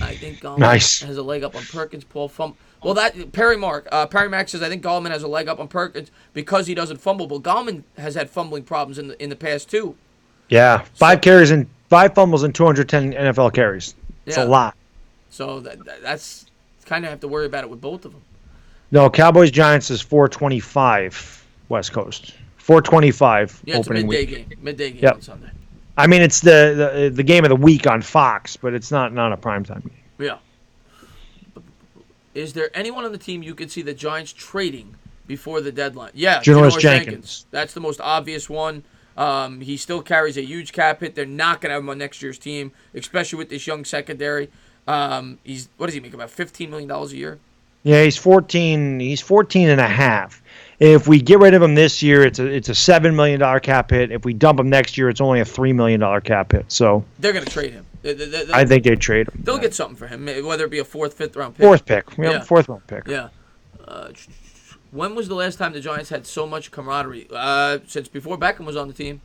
I think Gallman has a leg up on Perkins. Paul fumble. Well, that Perry Mack says I think Gallman has a leg up on Perkins because he doesn't fumble. But Gallman has had fumbling problems in the past too. Yeah, 5 carries and 5 fumbles and 210 NFL carries. It's a lot. So that's kind of have to worry about it with both of them. No, Cowboys Giants is 425 West Coast. 4:25 Yeah, it's a opening midday week. game. Midday game Yep. on Sunday. I mean, it's the game of the week on Fox, but it's not a primetime game. Yeah. Is there anyone on the team you could see the Giants trading before the deadline? Yeah, Janoris Jenkins. That's the most obvious one. He still carries a huge cap hit. They're not going to have him on next year's team, especially with this young secondary. What does he make, about $15 million a year? Yeah, he's 14. He's 14 and a half. If we get rid of him this year, it's a $7 million cap hit. If we dump him next year, it's only a $3 million cap hit. So they're going to trade him. I think they'd trade him. They'll get something for him, whether it be a fourth, fifth round pick. Fourth pick. Yeah. Fourth round pick. Yeah. When was the last time the Giants had so much camaraderie? Since before Beckham was on the team.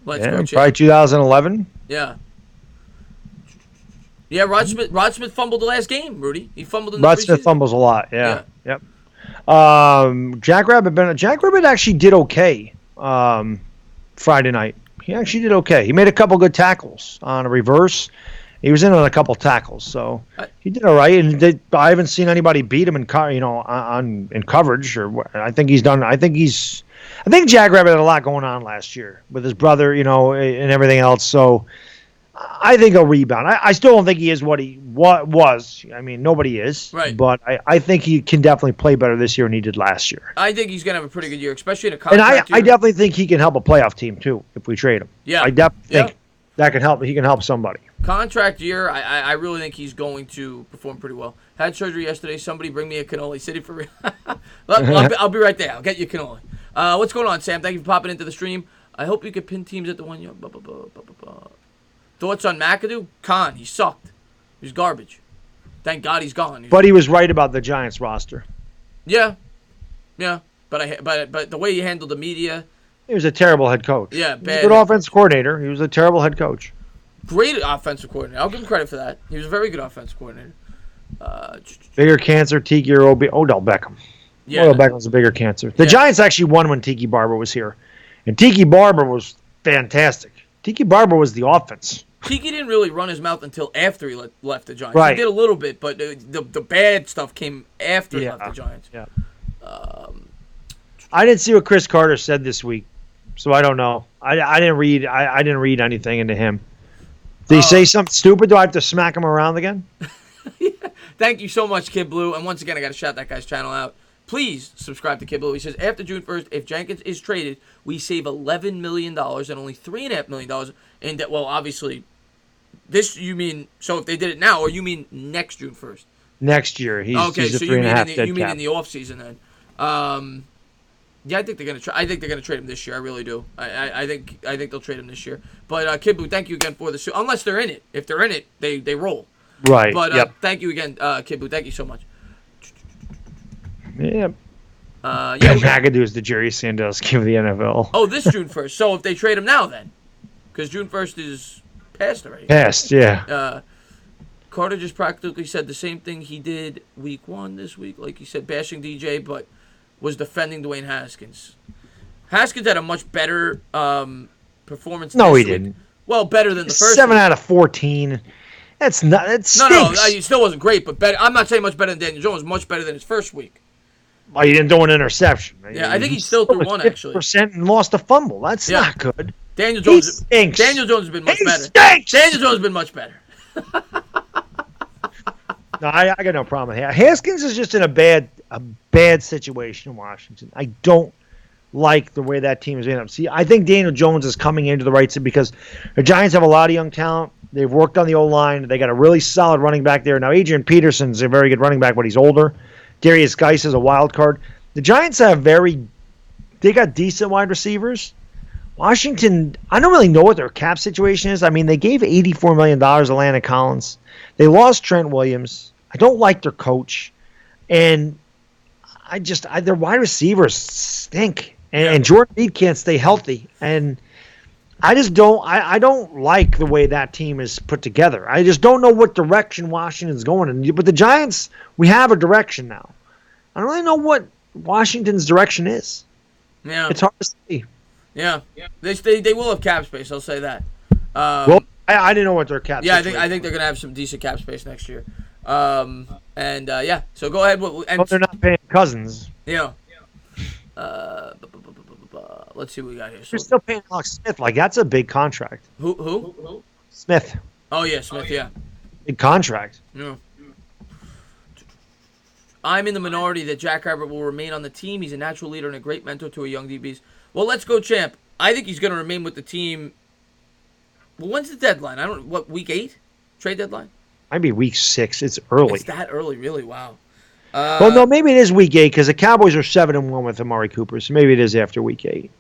Let's go, Chip. Probably 2011. Yeah. Yeah, Rod Smith fumbled the last game, Rudy. He fumbled in the Rod Smith preseason. fumbles a lot. Yeah. Yep. Jackrabbit actually did okay Friday night. He actually did okay. He made a couple good tackles on a reverse. He was in on a couple tackles, so he did all right. And I haven't seen anybody beat him in coverage. I think Jackrabbit had a lot going on last year with his brother, and everything else. So I think he'll rebound. I still don't think he is what he was. I mean, nobody is. Right. But I think he can definitely play better this year than he did last year. I think he's going to have a pretty good year, especially in a And contract year. I definitely think he can help a playoff team, too, if we trade him. Yeah. I definitely think that can help. He can help somebody. Contract year, I really think he's going to perform pretty well. Had surgery yesterday. Somebody bring me a cannoli city for real. I'll be right there. I'll get you a cannoli. What's going on, Sam? Thank you for popping into the stream. I hope you can pin teams at the 1 year. Thoughts on McAdoo? He sucked. He's garbage. Thank God he's gone. But he was right about the Giants roster. Yeah. But the way he handled the media. He was a terrible head coach. Yeah, bad. He was a good offensive coordinator. He was a terrible head coach. Great offensive coordinator. I'll give him credit for that. He was a very good offensive coordinator. Bigger cancer, Tiki or Odell Beckham. Yeah. Odell Beckham's a bigger cancer. The Giants actually won when Tiki Barber was here. And Tiki Barber was fantastic. Tiki Barber was the offense. Tiki didn't really run his mouth until after he left the Giants. Right. He did a little bit, but the bad stuff came after he left the Giants. Yeah. I didn't see what Chris Carter said this week, so I don't know. I didn't read. I didn't read anything into him. Did he say something stupid? Do I have to smack him around again? Thank you so much, Kid Blue. And once again, I got to shout that guy's channel out. Please subscribe to Kid Blue. He says, after June 1st, if Jenkins is traded, we save $11 million and only $3.5 million. And well, obviously, this you mean, so if they did it now, or you mean next June 1st? Next year. He's a 3.5 you mean in the offseason then. Yeah, I think they're gonna trade him this year. I really do. I think they'll trade him this year. But Kid Blue, thank you again for the suit. Unless they're in it. If they're in it, they roll. Right. But thank you again, Kid Blue. Thank you so much. Yeah. McAdoo is the Jerry Sandusky of the NFL. Oh, this June 1st. So if they trade him now, then, because June 1st is past already. Past, yeah. Carter just practically said the same thing he did week 1 this week, like he said, bashing DJ, but was defending Dwayne Haskins. Haskins had a much better performance. No, he week. didn't. Well, better than the first. 7 out of 14. That's not. That stinks. No, he still wasn't great, but better. I'm not saying much better than Daniel Jones. Much better than his first week. Well, he didn't throw an interception. Yeah, I think he still threw one actually. % and lost a fumble. That's not good. Daniel Jones stinks. Daniel Jones has been much better. Stinks. Daniel Jones has been much better. No, I got no problem with that. Haskins is just in a bad situation in Washington. I don't like the way that team is in. See, I think Daniel Jones is coming into the right side because the Giants have a lot of young talent. They've worked on the O-line. They got a really solid running back there. Now, Adrian Peterson's a very good running back, but he's older. Darius Geis is a wild card. The Giants have they got decent wide receivers. Washington, I don't really know what their cap situation is. I mean, they gave $84 million to Landon Collins. They lost Trent Williams. I don't like their coach. And their wide receivers stink. And Jordan Reed can't stay healthy. And I just don't I don't like the way that team is put together. I just don't know what direction Washington's going in. But the Giants, we have a direction now. I don't really know what Washington's direction is. Yeah. It's hard to see. Yeah. They will have cap space, I'll say that. Well, I didn't know what their cap space was. I think they're going to have some decent cap space next year. So go ahead. But they're not paying Cousins. Yeah. Let's see what we got here. You're still paying Alex Smith. Like, that's a big contract. Who? Smith. Oh, yeah, Smith, yeah. Big contract. Yeah. I'm in the minority that Jack Herbert will remain on the team. He's a natural leader and a great mentor to our young DBs. Well, let's go, champ. I think he's going to remain with the team. Well, when's the deadline? Week 8? Trade deadline? Might be week 6. It's early. It's that early, really? Wow. Well, no, maybe it is week 8 because the Cowboys are 7-1 with Amari Cooper, so maybe it is after week 8.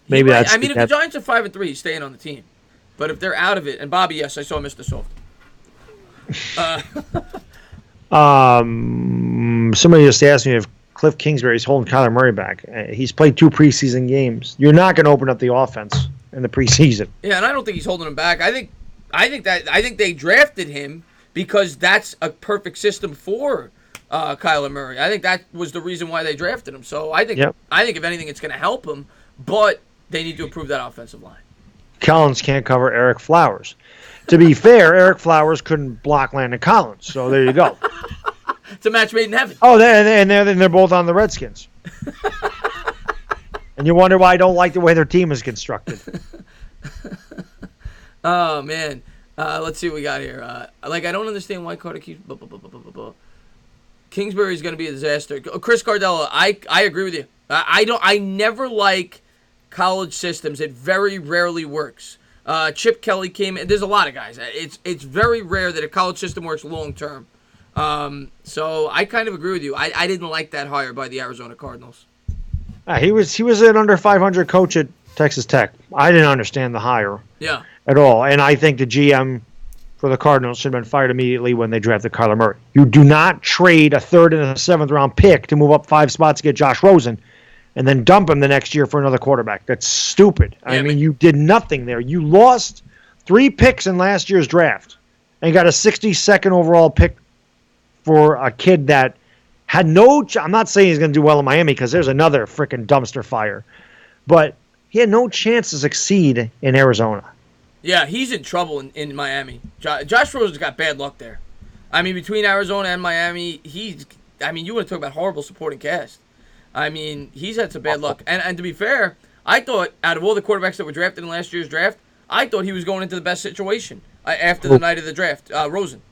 Maybe that's. I mean, if the Giants are 5-3, he's staying on the team. But if they're out of it, and Bobby, yes, I saw Mr. Soft. Somebody just asked me if Cliff Kingsbury's holding Kyler Murray back. He's played 2 preseason games. You're not going to open up the offense in the preseason. Yeah, and I don't think he's holding him back. I think they drafted him because that's a perfect system for Kyler Murray. I think that was the reason why they drafted him. So I think if anything, it's going to help him. But they need to improve that offensive line. Collins can't cover Eric Flowers. To be fair, Eric Flowers couldn't block Landon Collins. So there you go. It's a match made in heaven. Oh, they're both on the Redskins. And you wonder why I don't like the way their team is constructed. Oh, man. Let's see what we got here. I don't understand why Carter keeps... Kingsbury's going to be a disaster. Chris Cardella, I agree with you. I never like college systems. It very rarely works. Chip Kelly came in. There's a lot of guys. It's very rare that a college system works long term. So I kind of agree with you. I didn't like that hire by the Arizona Cardinals. He was an under 500 coach at Texas Tech. I didn't understand the hire at all. And I think the GM for the Cardinals should have been fired immediately when they drafted Kyler Murray. You do not trade a 3rd and a 7th round pick to move up 5 spots to get Josh Rosen and then dump him the next year for another quarterback. That's stupid. I mean, you did nothing there. You lost 3 picks in last year's draft and got a 62nd overall pick for a kid that had no – I'm not saying he's going to do well in Miami because there's another freaking dumpster fire. But he had no chance to succeed in Arizona. Yeah, he's in trouble in Miami. Josh Rosen's got bad luck there. I mean, between Arizona and Miami, you want to talk about horrible supporting cast. I mean, he's had some bad luck. And to be fair, I thought out of all the quarterbacks that were drafted in last year's draft, I thought he was going into the best situation after the night of the draft, Rosen.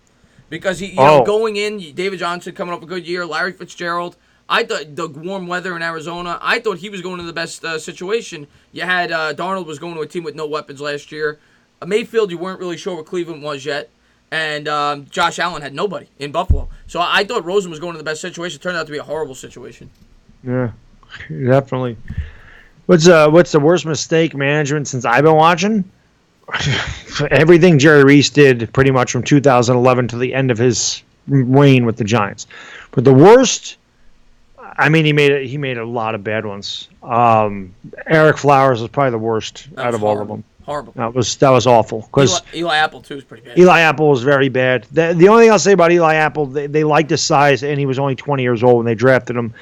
Because going in, David Johnson coming up a good year, Larry Fitzgerald. I thought the warm weather in Arizona, I thought he was going to the best situation. You had Darnold was going to a team with no weapons last year. Mayfield, you weren't really sure what Cleveland was yet. And Josh Allen had nobody in Buffalo. So I thought Rosen was going to the best situation. It turned out to be a horrible situation. Yeah, definitely. What's the worst mistake management since I've been watching? Everything Jerry Reese did pretty much from 2011 to the end of his reign with the Giants. But the worst, I mean, he made a lot of bad ones. Eric Flowers was probably the worst out of all of them. Horrible. That was awful. Because Eli Apple too is pretty bad. Eli Apple was very bad. The only thing I'll say about Eli Apple, they liked his size, and he was only 20 years old when they drafted him.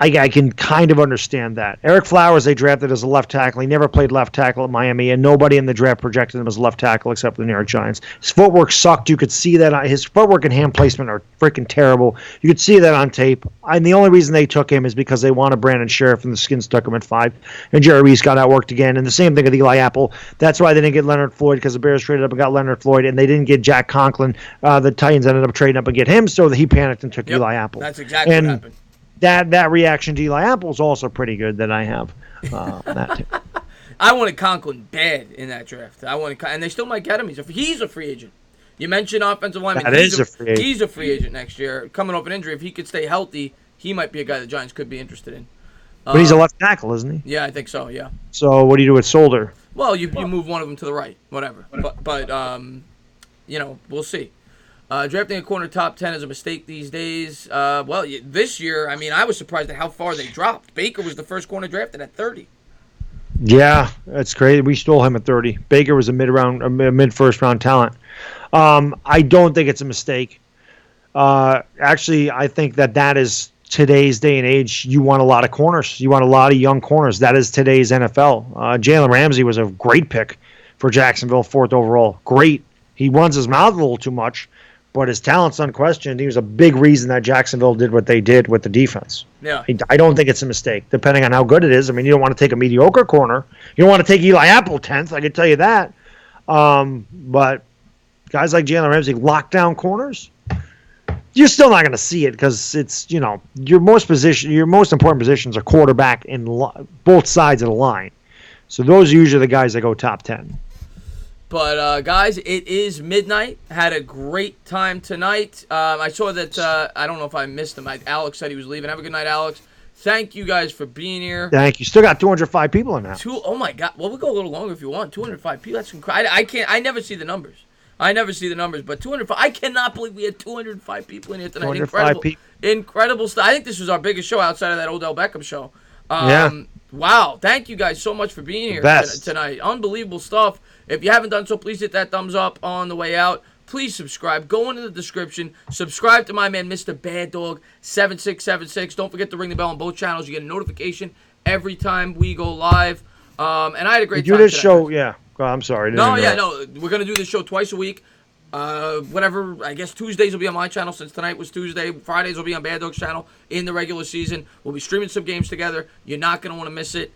I can kind of understand that. Eric Flowers, they drafted as a left tackle. He never played left tackle at Miami, and nobody in the draft projected him as left tackle except the New York Giants. His footwork sucked. You could see that. His footwork and hand placement are freaking terrible. You could see that on tape. And the only reason they took him is because they wanted Brandon Sheriff, and the Skins took him at 5. And Jerry Reese got outworked again. And the same thing with Eli Apple. That's why they didn't get Leonard Floyd, because the Bears traded up and got Leonard Floyd, and they didn't get Jack Conklin. The Titans ended up trading up and get him, so he panicked and took Eli Apple. That's exactly what happened. That reaction to Eli Apple is also pretty good that I have. I wanted Conklin bad in that draft. And they still might get him. He's a free agent. You mentioned offensive lineman. He's a free agent next year. Coming off an injury, if he could stay healthy, he might be a guy the Giants could be interested in. But he's a left tackle, isn't he? Yeah, I think so. Yeah. So what do you do with Solder? Well, you move one of them to the right, whatever. But we'll see. Drafting a corner top 10 is a mistake these days. This year, I mean, I was surprised at how far they dropped. Baker was the first corner drafted at 30. Yeah, that's crazy. We stole him at 30. Baker was a mid-first round talent. I don't think it's a mistake. Actually, I think that is today's day and age. You want a lot of corners. You want a lot of young corners. That is today's NFL. Jalen Ramsey was a great pick for Jacksonville, 4th overall. Great. He runs his mouth a little too much. but his talent's unquestioned. He was a big reason that Jacksonville did what they did with the defense. Yeah. I don't think it's a mistake, depending on how good it is. I mean, you don't want to take a mediocre corner. You don't want to take Eli Apple 10th, I can tell you that. But guys like Jalen Ramsey, lockdown corners, you're still not going to see it because it's, your most important positions are quarterback and both sides of the line. So those are usually the guys that go top 10. But, guys, it is midnight. Had a great time tonight. I saw that, I don't know if I missed him. Alex said he was leaving. Have a good night, Alex. Thank you guys for being here. Thank you. Still got 205 people in that. Oh, my God. Well, we'll go a little longer if you want. 205 people. That's incredible. I never see the numbers. But 205. I cannot believe we had 205 people in here tonight. 205 people. Incredible stuff. I think this was our biggest show outside of that Odell Beckham show. Yeah. Wow. Thank you guys so much for being here tonight. Unbelievable stuff. If you haven't done so, please hit that thumbs up on the way out. Please subscribe. Go into the description. Subscribe to my man, Mr. Baddog 7676. Don't forget to ring the bell on both channels. You get a notification every time we go live. And I had a great time. Do this show, yeah. Oh, I'm sorry. No. We're going to do this show twice a week. Whatever, I guess Tuesdays will be on my channel since tonight was Tuesday. Fridays will be on Baddog's channel in the regular season. We'll be streaming some games together. You're not going to want to miss it.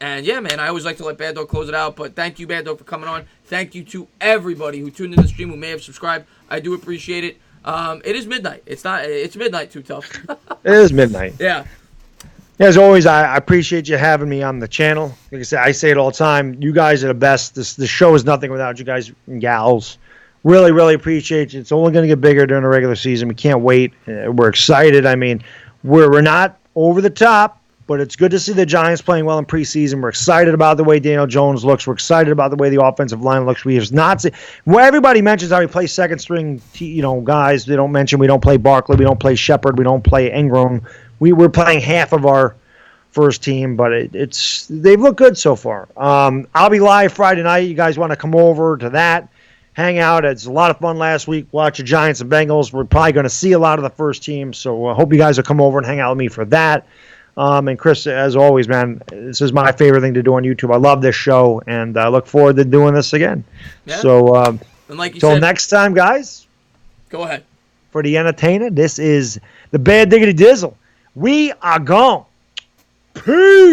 And yeah, man, I always like to let Bad Dog close it out, but thank you, Bad Dog, for coming on. Thank you to everybody who tuned in the stream, who may have subscribed. I do appreciate it. It is midnight. It's midnight, Too Tough. It is midnight. Yeah. As always, I appreciate you having me on the channel. Like I said, I say it all the time. You guys are the best. The show is nothing without you guys and gals. Really, really appreciate you. It's only going to get bigger during the regular season. We can't wait. We're excited. I mean, we're not over the top, but it's good to see the Giants playing well in preseason. We're excited about the way Daniel Jones looks. We're excited about the way the offensive line looks. We have not seen. Well, everybody mentions how he plays second string, guys. They don't mention we don't play Barkley, we don't play Shepard, we don't play Ingram. We're playing half of our first team, but they've looked good so far. I'll be live Friday night. You guys want to come over to that, hang out. It's a lot of fun last week. Watch the Giants and Bengals. We're probably going to see a lot of the first team, so I hope you guys will come over and hang out with me for that. And Chris, as always, man, this is my favorite thing to do on YouTube. I love this show, and I look forward to doing this again. Yeah. So, and like you till said, next time, guys. Go ahead. For the entertainer, this is the Bad Diggity Dizzle. We are gone. Peace.